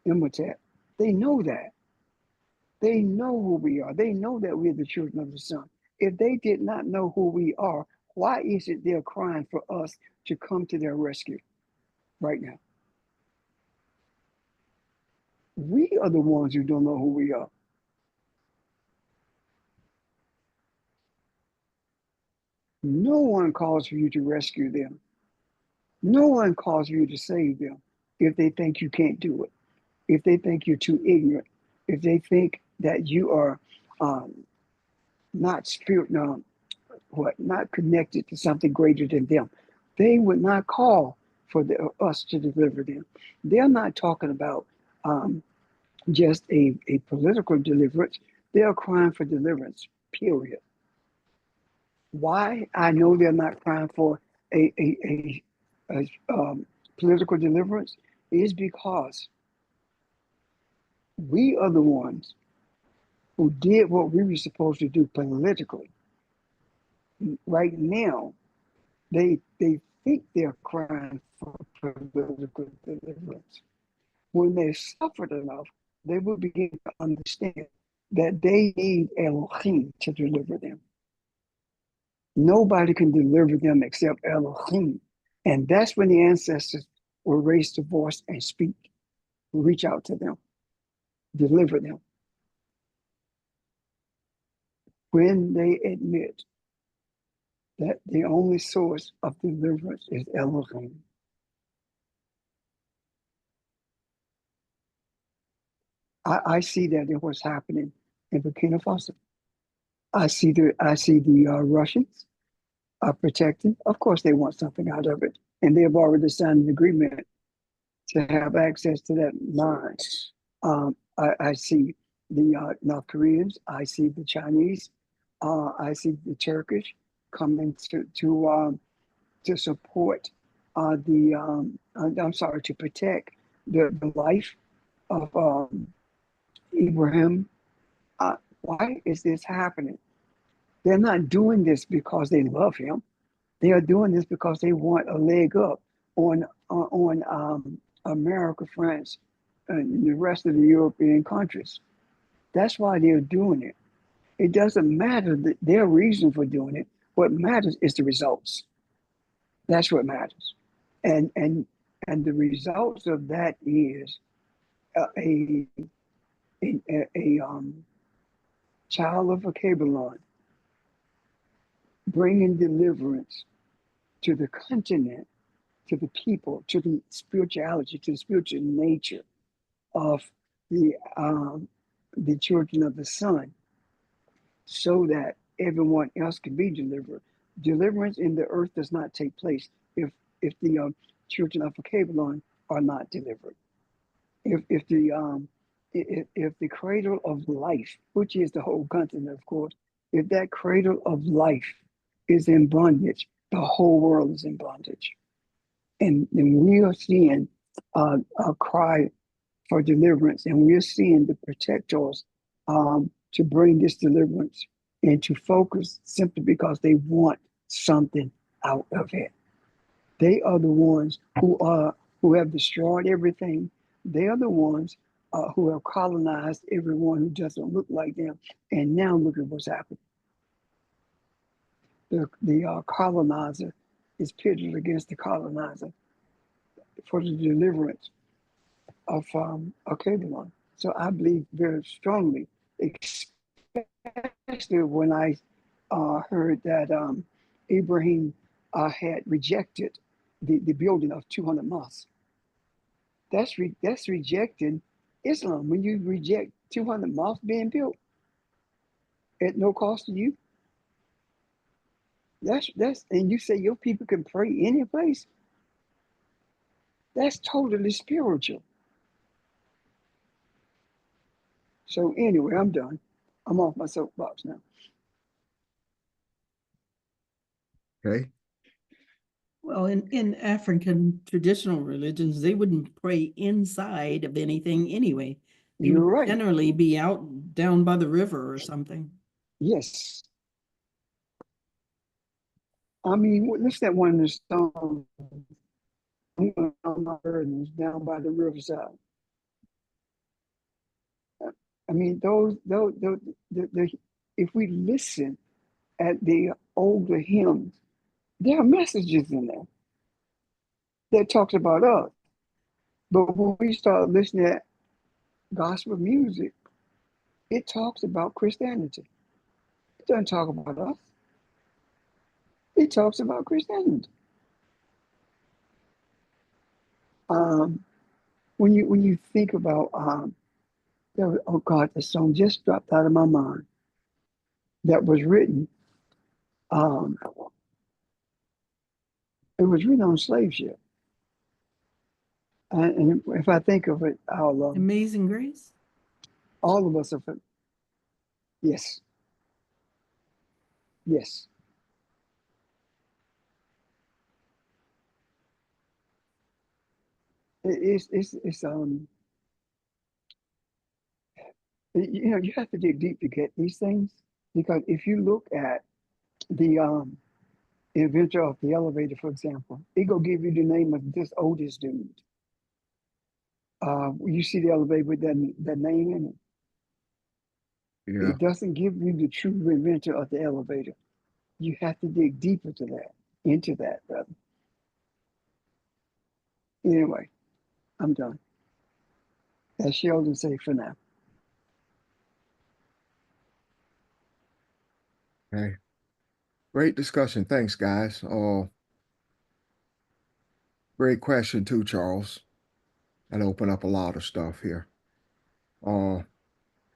imhotep. They know that. They know who we are. They know that we're the children of the sun. If they did not know who we are, why is it they're crying for us to come to their rescue right now? We are the ones who don't know who we are. No one calls for you to rescue them. No one calls for you to save them if they think you can't do it, if they think you're too ignorant, if they think that you are not spirit, no, not connected to something greater than them. They would not call for us to deliver them. They're not talking about just a political deliverance. They are crying for deliverance, period. Why? I know they're not crying for a political deliverance is because we are the ones who did what we were supposed to do politically. Right now, they think they're crying for political deliverance. When they suffered enough, they will begin to understand that they need Elohim to deliver them. Nobody can deliver them except Elohim. And that's when the ancestors will raise their voice and speak, reach out to them, deliver them. When they admit that the only source of deliverance is Elohim. I see that in what's happening in Burkina Faso. I see the Russians are protecting. Of course, they want something out of it, and they have already signed an agreement to have access to that mine. I see the North Koreans. I see the Chinese. I see the Turkish coming to support to protect the life of Ibrahim. Why is this happening? They're not doing this because they love him. They are doing this because they want a leg up on America, France, and the rest of the European countries. That's why they're doing it. It doesn't matter their reason for doing it. What matters is the results. That's what matters. And the results of that is a child of a Kabbalah bringing deliverance to the continent, to the people, to the spirituality, to the spiritual nature of the children of the sun, so that everyone else can be delivered. Deliverance in the earth does not take place if the children of Kabbalah are not delivered. If the cradle of life, which is the whole continent, of course, if that cradle of life is in bondage, the whole world is in bondage. And we are seeing a cry for deliverance, and we are seeing the protectors to bring this deliverance into focus simply because they want something out of it. They are the ones who have destroyed everything. They are the ones who have colonized everyone who doesn't look like them. And now look at what's happened. The colonizer is pitted against the colonizer for the deliverance of Akedanon. So I believe very strongly, especially when I heard that Ibrahim had rejected the building of 200 mosques. That's rejecting Islam. When you reject 200 mosques being built at no cost to you, that's and you say your people can pray any place. That's totally spiritual. So anyway, I'm done. I'm off my soapbox now. Okay. Well, in African traditional religions, they wouldn't pray inside of anything anyway. They You're would right. generally be out down by the river or something. Yes. I mean, listen to that one in the song. I'm going on my burdens down by the riverside. I mean, if we listen at the older hymns, there are messages in there that talks about us. But when we start listening at gospel music, it talks about Christianity. It doesn't talk about us. It talks about Christianity. When you think about oh God, the song just dropped out of my mind. That was written. It was written on slave ship. And if I think of it, Amazing Grace? all of us are. Yes. Yes. It's you have to dig deep to get these things, because if you look at the inventor of the elevator, for example, it go give you the name of this oldest dude. You see the elevator with that name in it. Yeah. It doesn't give you the true inventor of the elevator. You have to dig deeper into that, brother. Anyway, I'm done. As Sheldon say for now. Okay. Great discussion. Thanks, guys. Great question too, Charles. That opened up a lot of stuff here.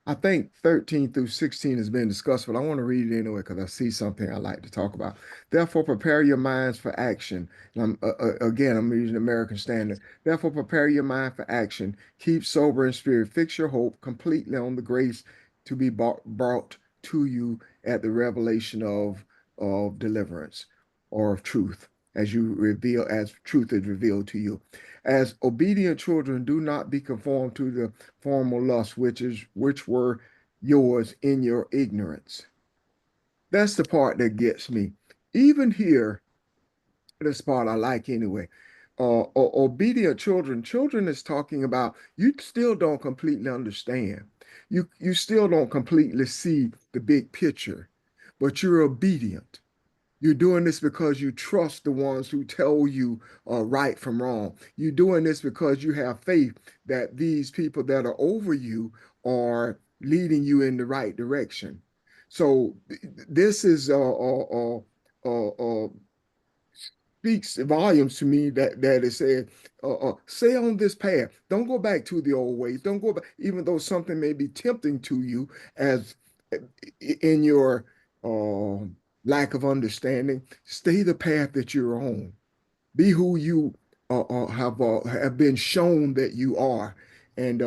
I think 13 through 16 has been discussed, but I want to read it anyway because I see something I like to talk about. Therefore, prepare your minds for action. And I'm using American Standard. Therefore, prepare your mind for action. Keep sober in spirit. Fix your hope completely on the grace to be brought to you at the revelation of deliverance or of truth, as truth is revealed to you. As obedient children, do not be conformed to the former lusts which were yours in your ignorance. That's the part that gets me. Even here, this part I like anyway. Obedient children is talking about you still don't completely understand. You still don't completely see the big picture, but you're obedient. You're doing this because you trust the ones who tell you right from wrong. You're doing this because you have faith that these people that are over you are leading you in the right direction. So this is speaks volumes to me that it said, stay on this path. Don't go back to the old ways. Don't go back, even though something may be tempting to you as in your lack of understanding. Stay the path that you're on. Be who you have been shown that you are, and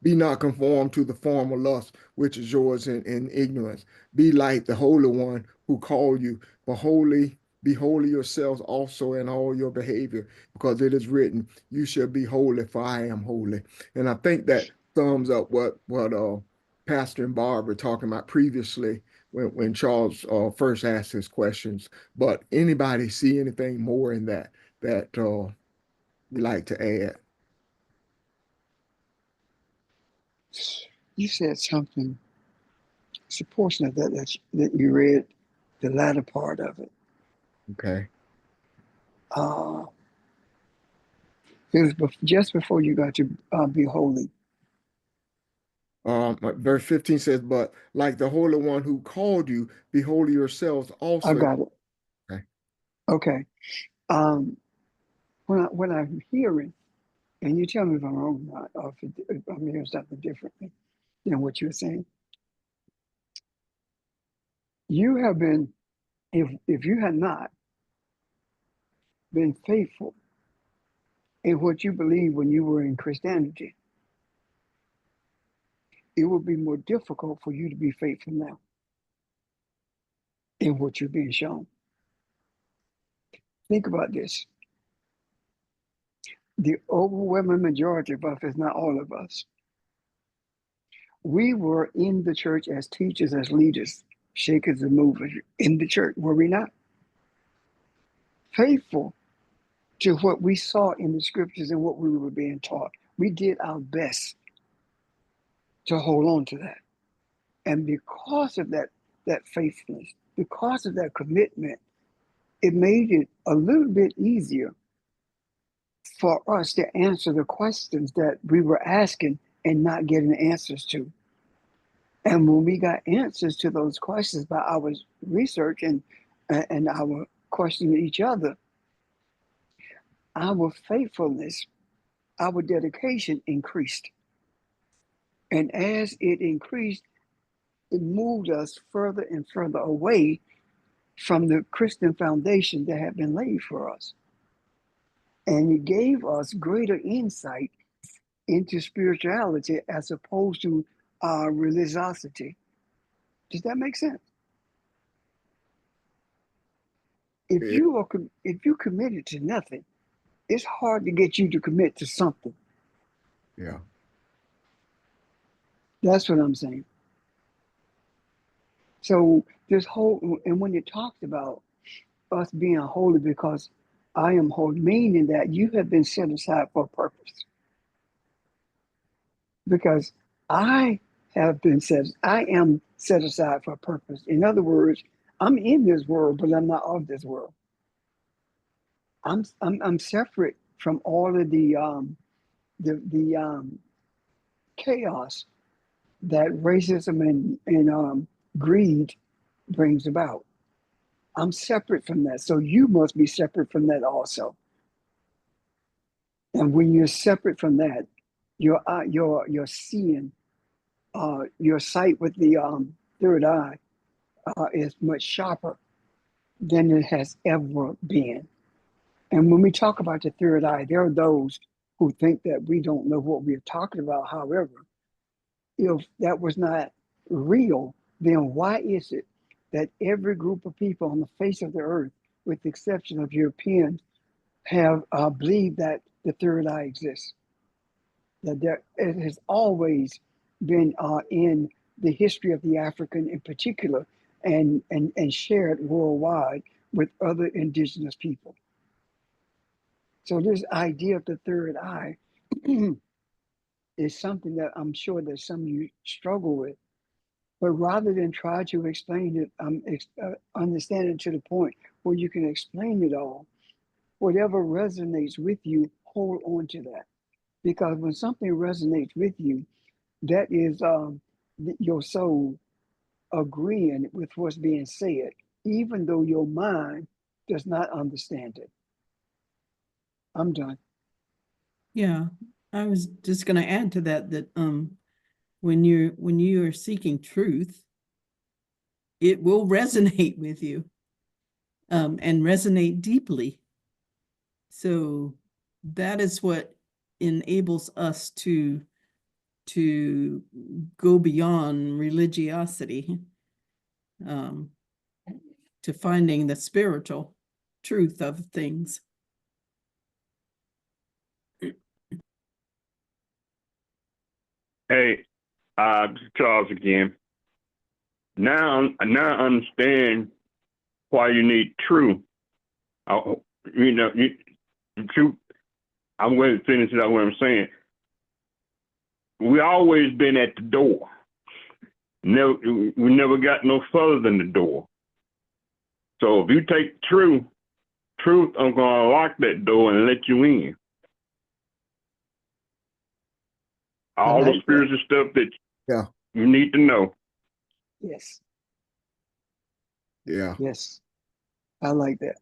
be not conformed to the former lust which is yours in ignorance. Be like the Holy One who called you, but be holy yourselves also in all your behavior, because it is written, you shall be holy, for I am holy. And I think that sums up what Pastor and Barb were talking about previously when Charles first asked his questions. But anybody see anything more in that you like to add? You said something. It's a portion of that you read, the latter part of it. Okay. Uh, it was just before you got to be holy. Verse 15 says, "But like the Holy One who called you, be holy yourselves I also." got it. Okay. Okay. When I'm hearing, and you tell me if I'm wrong or not, or if I'm hearing something differently than what you're saying. You have been, if you had not been faithful in what you believe when you were in Christianity, it would be more difficult for you to be faithful now in what you're being shown. Think about this. The overwhelming majority of us, if not all of us, we were in the church as teachers, as leaders, shakers and movers in the church, were we not? Faithful to what we saw in the scriptures and what we were being taught. We did our best to hold on to that. And because of that faithfulness, because of that commitment, it made it a little bit easier for us to answer the questions that we were asking and not getting answers to. And when we got answers to those questions by our research and our questioning each other, our faithfulness, our dedication increased. And as it increased, it moved us further and further away from the Christian foundation that had been laid for us. And it gave us greater insight into spirituality as opposed to religiosity. Does that make sense? If you committed to nothing, it's hard to get you to commit to something. Yeah. That's what I'm saying. So this whole, and when it talks about us being holy because I am holy, meaning that you have been set aside for a purpose. Because I am set aside for a purpose. In other words, I'm in this world, but I'm not of this world. I'm separate from all of the chaos that racism and greed brings about. I'm separate from that. So you must be separate from that also. And when you're separate from that, you're seeing, your sight with the third eye is much sharper than it has ever been. And when we talk about the third eye, there are those who think that we don't know what we're talking about. However, if that was not real, then why is it that every group of people on the face of the earth, with the exception of Europeans, have believed that the third eye exists? That it has always been in the history of the African in particular, and shared worldwide with other indigenous people. So this idea of the third eye is something that I'm sure that some of you struggle with. But rather than try to explain it, understand it to the point where you can explain it all, whatever resonates with you, hold on to that. Because when something resonates with you, that is your soul agreeing with what's being said, even though your mind does not understand it. I'm done. Yeah, I was just going to add to that when you are seeking truth, it will resonate with you, and resonate deeply. So that is what enables us to go beyond religiosity, to finding the spiritual truth of things. Hey, Charles again. Now I understand why you need truth. You know, truth. I'm going to finish out what I'm saying. We always been at the door. We never got no further than the door. So if you take truth, I'm gonna lock that door and let you in. All the like that. spiritual stuff that Yeah. you need to know. Yes, Yeah. yes, I like that.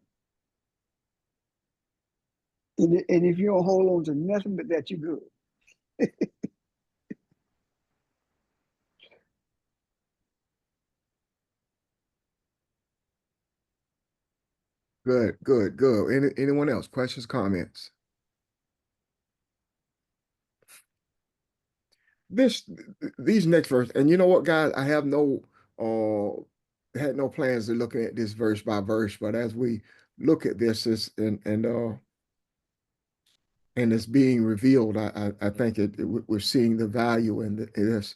And if you don't hold on to nothing but that, you're good. Good, good, good. Anyone else? Questions, comments? These next verse, and you know what, guys, I have had no plans of looking at this verse by verse, but as we look at this and it's being revealed, I think we're seeing the value in this.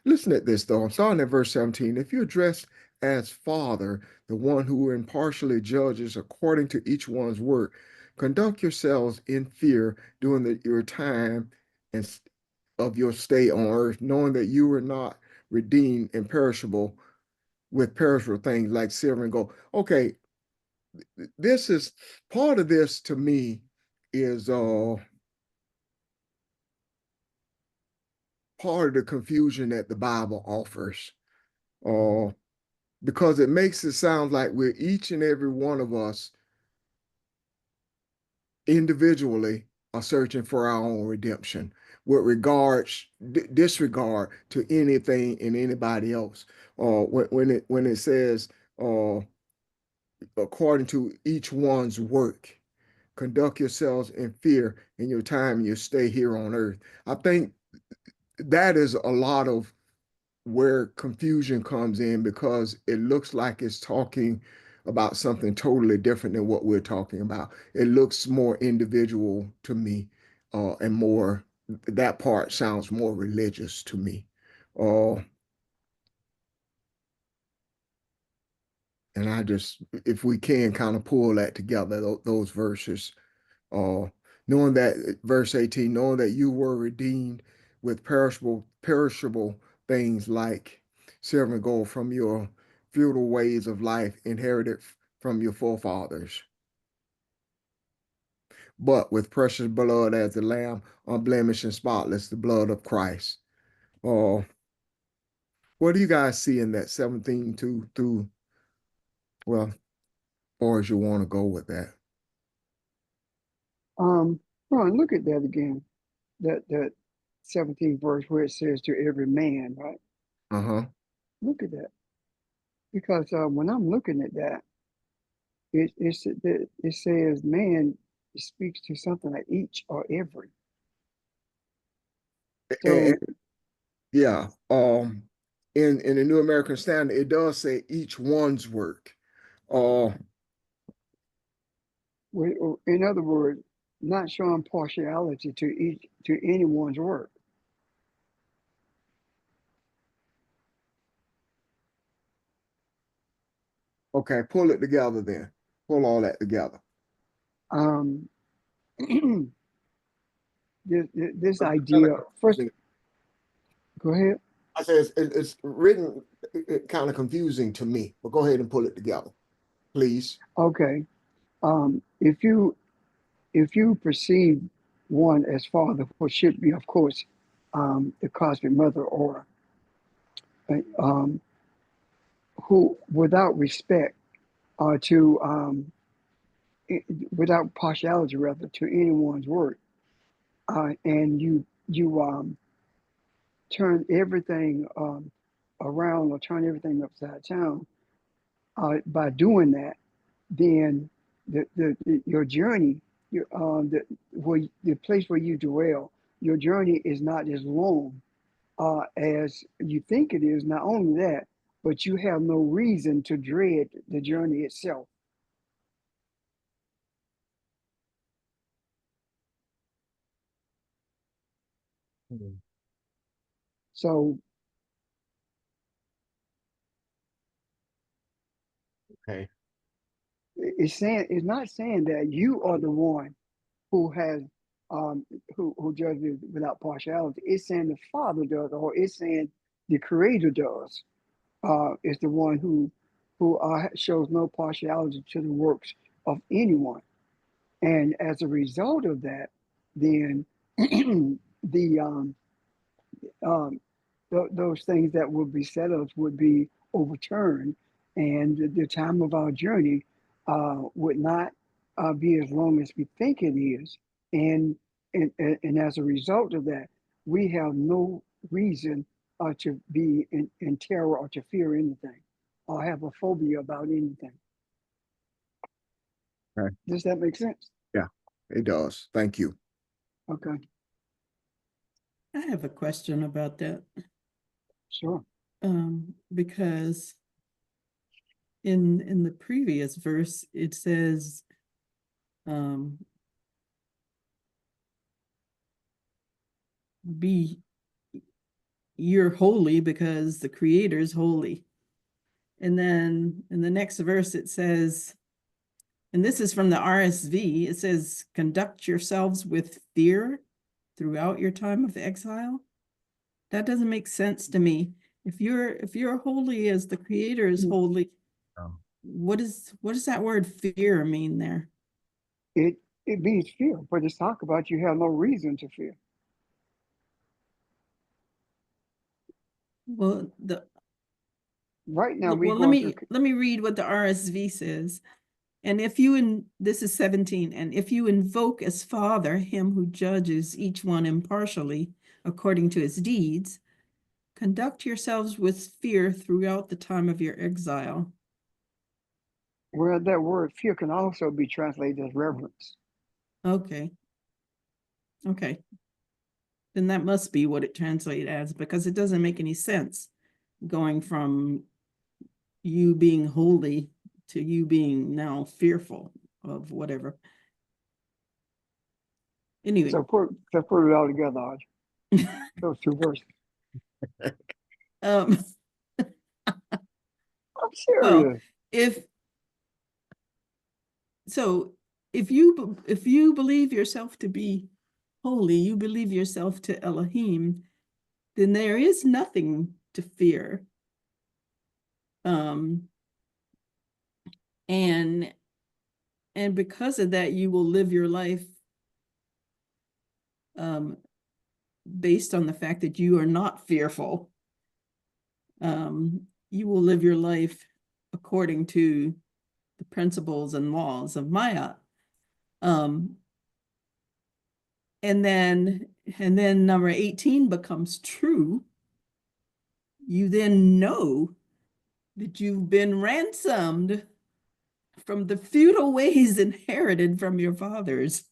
Listen at this though. I'm starting at verse 17. If you're addressed as Father, the one who impartially judges according to each one's work, conduct yourselves in fear during your time and of your stay on earth, knowing that you were not redeemed imperishable with perishable things like silver and gold. Okay, this is part of this to me is part of the confusion that the Bible offers. Because it makes it sound like we're each and every one of us individually are searching for our own redemption with regards disregard to anything and anybody else. When it says according to each one's work, conduct yourselves in fear in your time and your stay here on earth. I think that is a lot of where confusion comes in because it looks like it's talking about something totally different than what we're talking about. It looks more individual to me, and more, that part sounds more religious to me. Uh, and I just, if we can kind of pull that together, those verses, uh, knowing that verse 18, knowing that you were redeemed with perishable things like silver and gold from your feudal ways of life inherited from your forefathers, but with precious blood as the lamb, unblemished and spotless, the blood of Christ. Uh, what do you guys see in that 17 to through, well, as far as you want to go with that? Ron, look at that again. That 17th verse where it says to every man, right? Uh-huh. Look at that. Because when I'm looking at that, it says man, it speaks to something like each or every. And, So yeah, in the New American Standard, it does say each one's work. Uh, in other words, not showing partiality to anyone's work. okay, pull it together then. Pull all that together. Um, this idea first. Go ahead. I say it's written kind of confusing to me, but go ahead and pull it together, please. Okay. If you perceive one as father, which should be, of course, the cosmic mother, or um, who, without respect, to without partiality, rather, to anyone's work, and you turn everything around or turn everything upside down. By doing that, then your journey, the place where you dwell, your journey is not as long as you think it is. Not only that, but you have no reason to dread the journey itself. So Okay. it's not saying that you are the one who has um who judges without partiality. It's saying the Father does, or it's saying the Creator does. Is the one who shows no partiality to the works of anyone. And as a result of that, then the um, those things that would be set up would be overturned, and the time of our journey would not be as long as we think it is. And, and as a result of that, we have no reason to be in terror or to fear anything or have a phobia about anything. Okay. Does that make sense? Yeah, it does. Thank you. Okay, I have a question about that. sure. Because in the previous verse, it says, be you're holy because the Creator is holy. And then in the next verse, it says, and this is from the RSV, it says, conduct yourselves with fear throughout your time of exile. That doesn't make sense to me. If you're holy as the Creator is holy, Oh. what does that word fear mean there? It means fear, but it's talk about you have no reason to fear. Well, Right now, we're well, going through. let me read what the RSV says. And this is 17, and if you invoke as Father him who judges each one impartially according to his deeds, conduct yourselves with fear throughout the time of your exile. Well, that word fear can also be translated as reverence. Okay. Okay. Then that must be what it translated as, because it doesn't make any sense going from you being holy to you being now fearful of whatever. Anyway. So put it all together, Audrey. Those two verses. um, I'm serious. well, if you believe yourself to be holy, you believe yourself to Elohim, then there is nothing to fear. And because of that, you will live your life based on the fact that you are not fearful. You will live your life according to the principles and laws of Maya. And then number 18 becomes true. You then know that you've been ransomed from the feudal ways inherited from your fathers.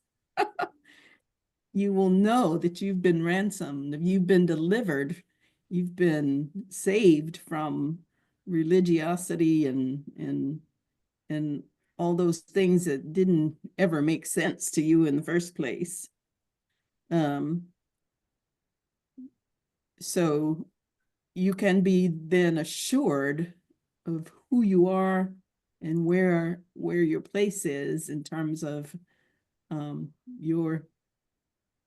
You will know that you've been ransomed, you've been delivered, you've been saved from religiosity and all those things that didn't ever make sense to you in the first place. So you can be then assured of who you are and where your place is in terms of your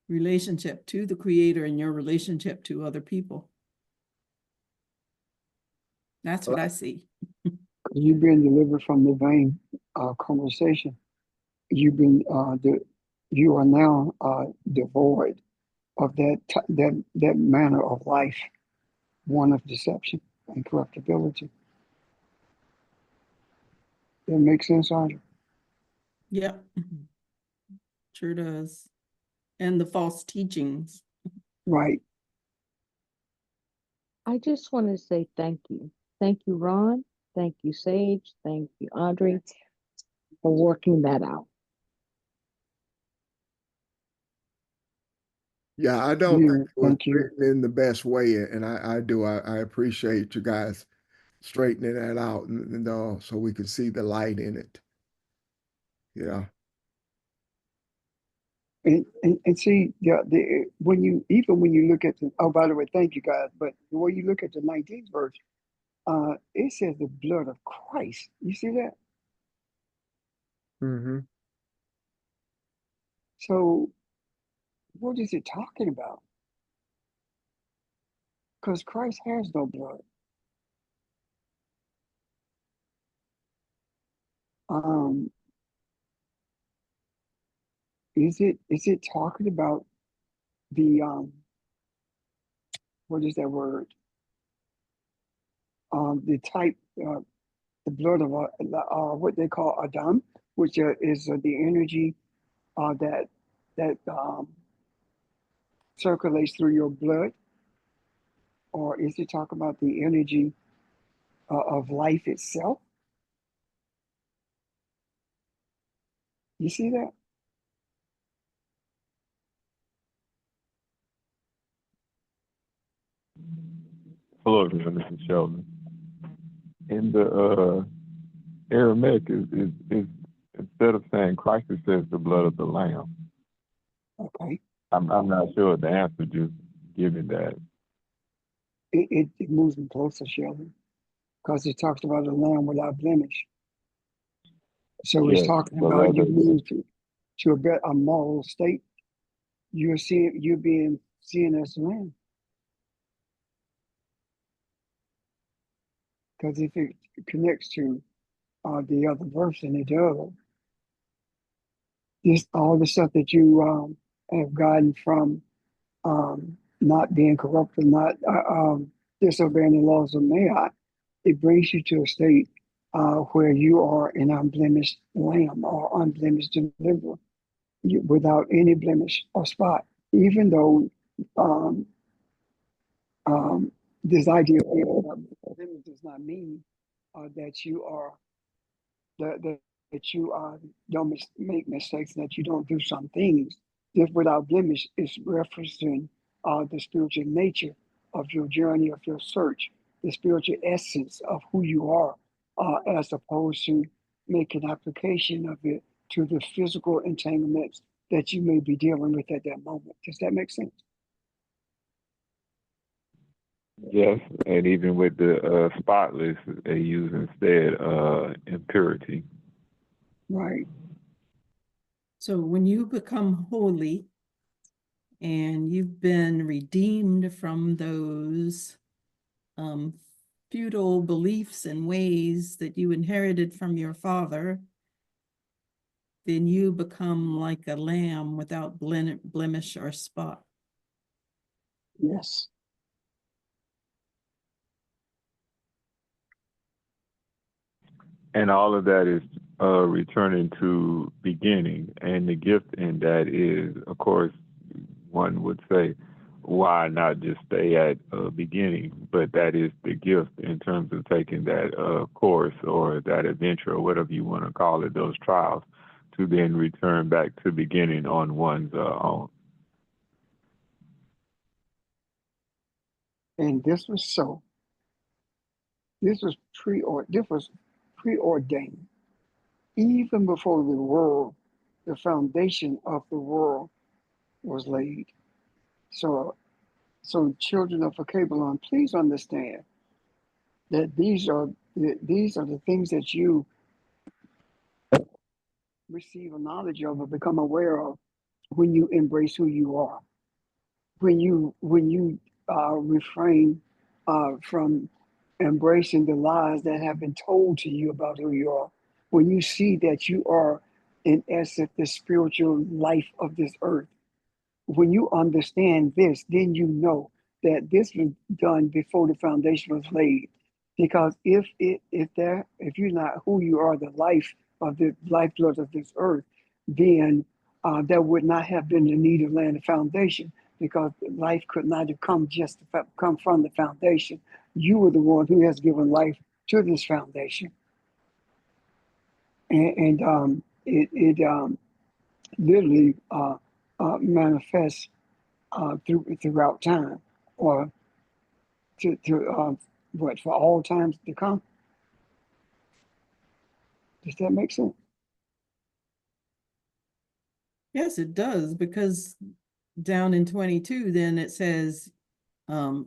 relationship to the Creator and your relationship to other people. That's what I see. You've been delivered from the vain conversation. You've been you are now devoid of that manner of life, one of deception and corruptibility. That makes sense, Audrey? Yep. Sure does. And the false teachings. Right. I just want to say thank you. Thank you, Ron. Thank you, Sage. Thank you, Audrey, for working that out. Yeah, I don't think it was Thank you. written in the best way, and I appreciate you guys straightening that out, and so we can see the light in it. Yeah. And see, when you look at the, oh, by the way, thank you guys, but when you look at the 19th verse, it says the blood of Christ. You see that? Mm-hmm. So what is it talking about? Because Christ has no blood. Um, is it talking about the what is that word? The type, the blood of what they call Adam, which is the energy that that circulates through your blood, or is it talking about the energy of life itself? You see that? Hello, this is Sheldon. In the Aramaic, is instead of saying Christ, it says the blood of the Lamb. Okay. I'm not sure the answer, just giving that. It moves me closer, Sheldon, because it talks about a lamb without blemish. So it's Yes, talking so about you rather, move to a moral state. You're being seen as a lamb. Because if it connects to the other verse and it does, just all the stuff that you have gotten from not being corrupted, not disobeying the laws of May, it brings you to a state where you are an unblemished lamb or unblemished deliverer without any blemish or spot, even though um, this idea of being without blemish does not mean that you are that you don't make mistakes, that you don't do some things. This without blemish is referencing the spiritual nature of your journey, of your search, the spiritual essence of who you are, as opposed to making application of it to the physical entanglements that you may be dealing with at that moment. Does that make sense? yes, and even with the spotless, they use instead impurity. Right. So when you become holy and you've been redeemed from those feudal beliefs and ways that you inherited from your father, then you become like a lamb without blemish or spot. Yes. And all of that is returning to beginning. And the gift in that is, of course, one would say, why not just stay at beginning? But that is the gift in terms of taking that course or that adventure or whatever you want to call it, those trials, to then return back to beginning on one's own. And this was so. This was preordained even before the foundation of the world was laid. So, children of Cabelon, please understand that these are the things that you receive a knowledge of or become aware of when you embrace who you are. When you refrain from embracing the lies that have been told to you about who you are. When you see that you are, in essence, the spiritual life of this earth. When you understand this, then you know that this was done before the foundation was laid. Because if you're not who you are, the life of the lifeblood of this earth, then there would not have been the need of laying the foundation, because life could not have come from the foundation. You were the one who has given life to this foundation, and it literally manifests throughout time, or to what, for all times to come. Does that make sense? Yes, it does, because down in 22, then it says,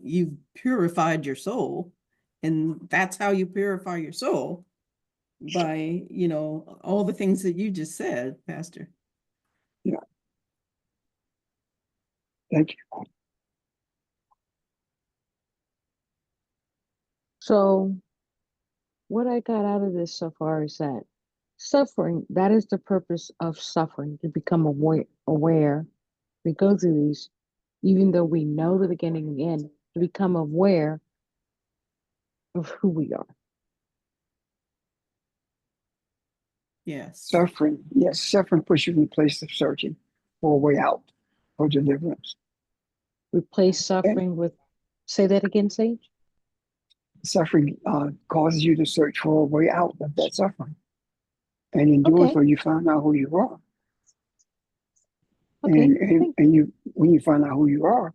you've purified your soul. And that's how you purify your soul, by, all the things that you just said, Pastor. Yeah. Thank you. So what I got out of this so far is that suffering, that is the purpose of suffering, to become aware. We go through these, even though we know the beginning and the end, to become aware of who we are. Yes. Suffering, yes, suffering puts you in the place of searching for a way out, for deliverance. Replace suffering with, say that again, Sage? Suffering causes you to search for a way out of that suffering. And in doing Okay. so, you find out who you are. Okay. And you, when you find out who you are,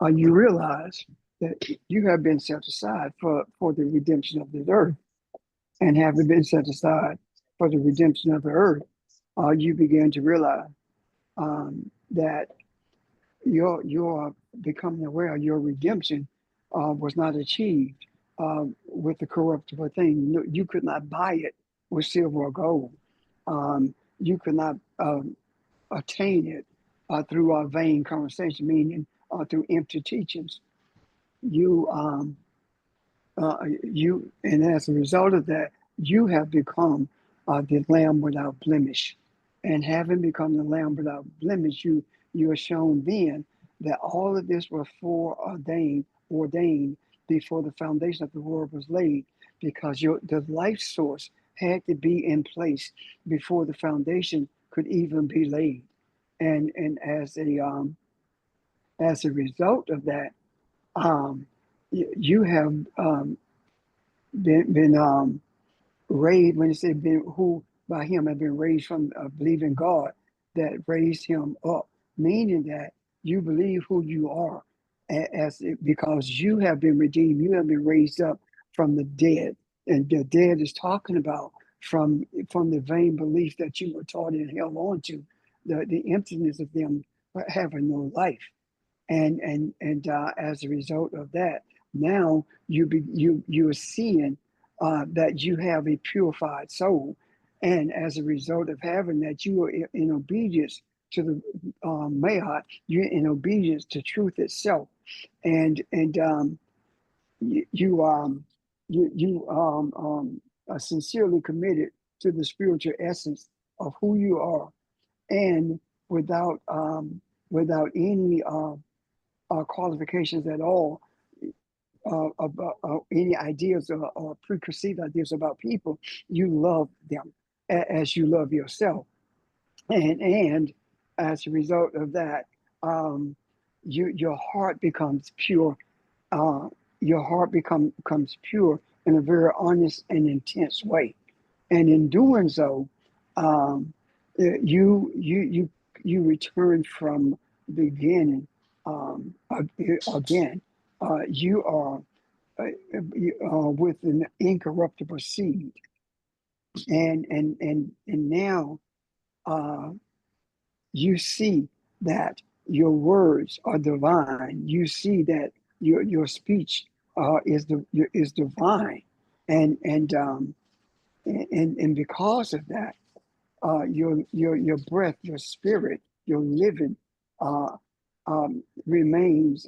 you realize that you have been set aside for the redemption of this earth. And having been set aside for the redemption of the earth, you begin to realize that your becoming aware of your redemption was not achieved with the corruptible thing. You could not buy it with silver or gold. You could not attain it through our vain conversation, meaning through empty teachings. You and as a result of that, you have become the lamb without blemish. And having become the lamb without blemish, you are shown then that all of this was ordained before the foundation of the world was laid, because the life source had to be in place before the foundation could even be laid. And as a result of that, you have been raised, when it said been, who by him have been raised from believing God that raised him up, meaning that you believe who you are, because you have been redeemed, you have been raised up from the dead. And the dead is talking about from the vain belief that you were taught and held on to, the emptiness of them having no life. And as a result of that, now you are seeing that you have a purified soul, and as a result of having that, you are in obedience to the Mayat, you're in obedience to truth itself, and you are sincerely committed to the spiritual essence of who you are, and without any qualifications at all, about any ideas or preconceived ideas about people. You love them as you love yourself, and as a result of that, your heart becomes pure. Uh, your heart becomes pure in a very honest and intense way, and in doing so, um, you return from the beginning again. You are with an incorruptible seed, and now uh, you see that your words are divine. You see that your speech is divine, and and because of that, your breath, your spirit, your living remains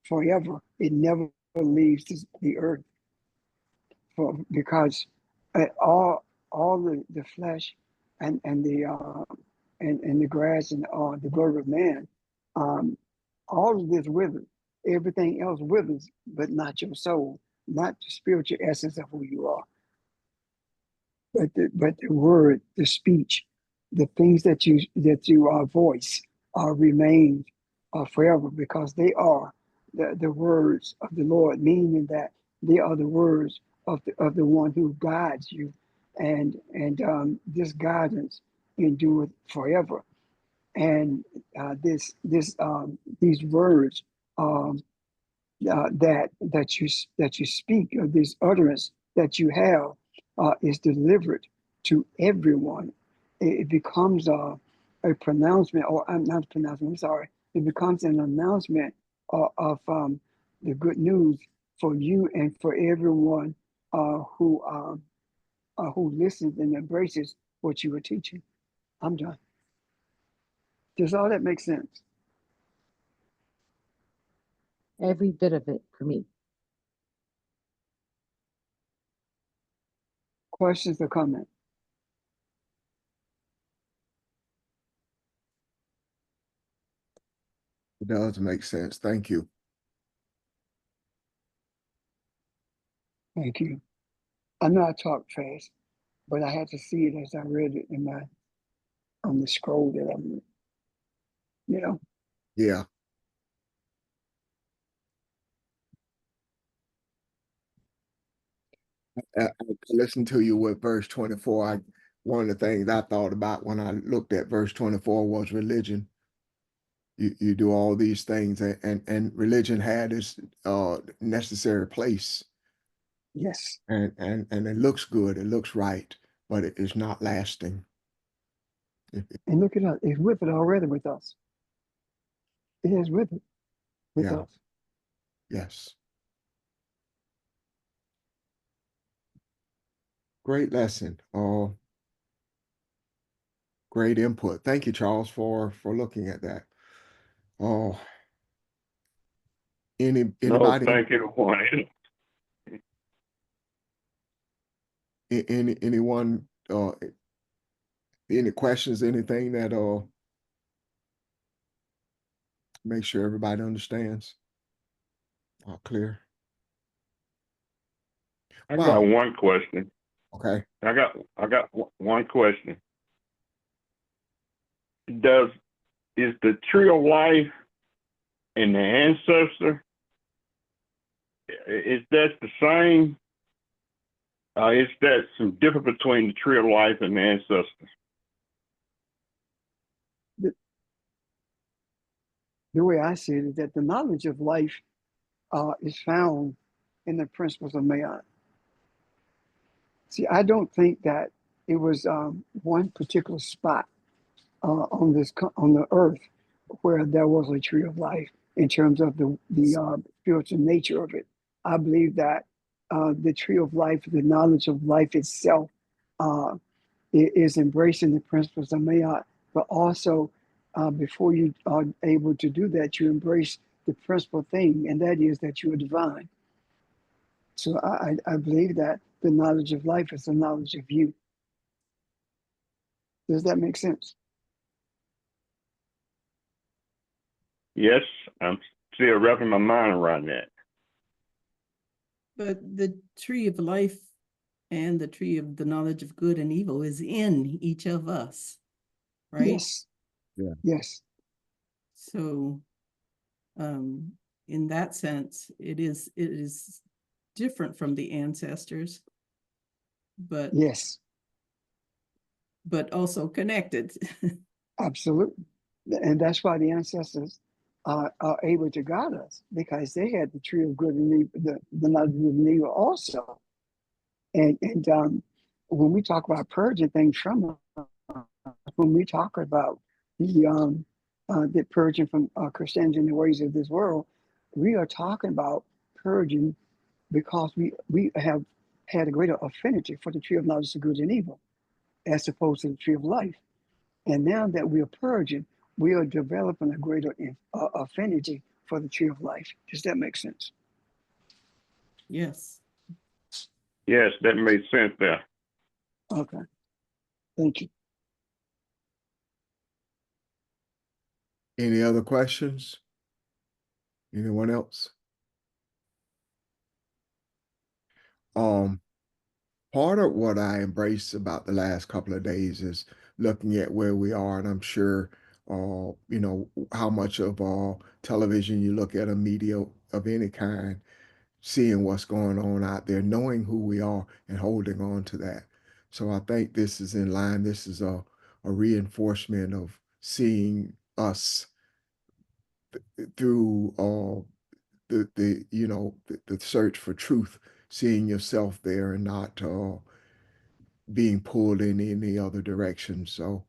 forever. It never leaves the earth, because all the flesh and the grass and the glory of man, um, all of this withers. Everything else withers, but not your soul, not the spiritual essence of who you are. But the word, the speech, the things that you voice remain forever, because they are the words of the Lord, meaning that they are the words of the one who guides you, and this guidance endureth forever. And these words that you speak, or this utterance that you have, is delivered to everyone. It becomes a pronouncement, or I'm not a pronouncement, I'm sorry, it becomes an announcement of the good news for you and for everyone who listens and embraces what you were teaching. I'm done. Does all that make sense? Every bit of it for me. Questions or comments? It does make sense. Thank you. Thank you. I know I talk fast, but I had to see it as I read it in my on the scroll that I'm, you know. Yeah. I listened to you with verse 24. One of the things I thought about when I looked at verse 24 was religion. You do all these things, and religion had its necessary place, Yes. and it looks good, it looks right, but it is not lasting. And look at us. It's with it already with us. It is with it with Yeah. us. Yes. Great lesson. Great input. Thank you, Charles, for looking at that. Oh, No, anybody, thank you, Juan. anyone, any questions, anything that make sure everybody understands? Clear. I Wow. got one question. Okay. I got one question. Is the tree of life and the ancestor, is that the same? Is that some difference between the tree of life and the ancestor? The way I see it is that the knowledge of life is found in the principles of Mayat. See, I don't think that it was one particular spot on the earth where there was a tree of life in terms of the spiritual nature of it. I believe that the tree of life, the knowledge of life itself, uh, is embracing the principles of Mayat, but also before you are able to do that, you embrace the principal thing, and that is that you are divine. So I believe that the knowledge of life is the knowledge of you. Does that make sense? Yes, I'm still wrapping my mind around that. But the tree of life and the tree of the knowledge of good and evil is in each of us, right? Yes. Yeah. Yes. So in that sense, it is different from the ancestors, but Yes. also connected. Absolutely. And that's why the ancestors are able to guide us, because they had the tree of good and evil, the knowledge of good and evil also. And when we talk about purging things from us, when we talk about the purging from Christianity and the ways of this world, we are talking about purging because we have had a greater affinity for the tree of knowledge of good and evil as opposed to the tree of life. And now that we are purging, we are developing a greater affinity for the tree of life. Does that make sense? Yes. Yes, that makes sense there. Okay. Thank you. Any other questions? Anyone else? Part of what I embrace about the last couple of days is looking at where we are, and I'm sure, how much of television you look at, a media of any kind, seeing what's going on out there, knowing who we are and holding on to that. So I think this is in line. This is a reinforcement of seeing us through the search for truth, seeing yourself there and not being pulled in any other direction. So,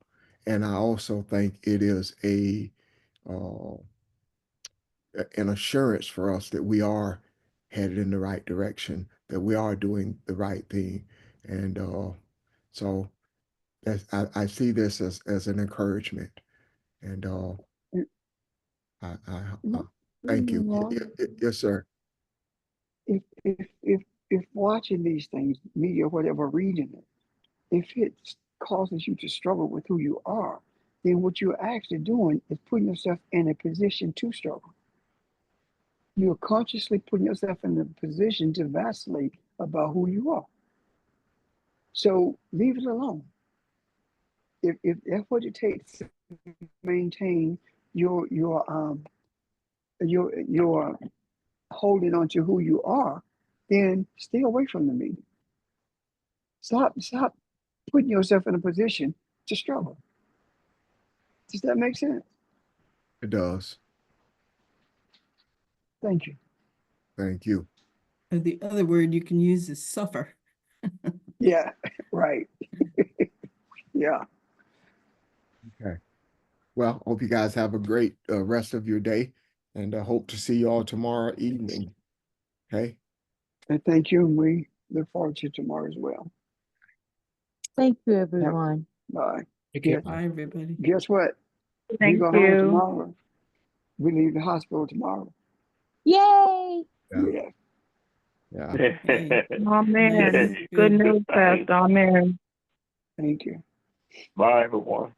and I also think it is uh, an assurance for us that we are headed in the right direction, that we are doing the right thing. And so I see this as an encouragement. And I thank you. Yes, sir. If watching these things, media, whatever, reading it, if it causes you to struggle with who you are, then what you're actually doing is putting yourself in a position to struggle. You're consciously putting yourself in a position to vacillate about who you are. So leave it alone. If that's what it takes to maintain your holding on to who you are, then stay away from the media. Stop putting yourself in a position to struggle. Does that make sense? It does. Thank you. Thank you. The other word you can use is suffer. Yeah, right. Yeah. Okay. Well, hope you guys have a great rest of your day, and I hope to see you all tomorrow evening. Okay. And thank you. And we look forward to tomorrow as well. Thank you, everyone. Bye. Take care. Bye, everybody. Guess what? Thank we go home you. tomorrow. We leave the hospital tomorrow. Yay! Yeah. Yeah. Yeah. Hey. Amen. Yes, Good good. news, Pastor. Amen. Thank you. Bye, everyone.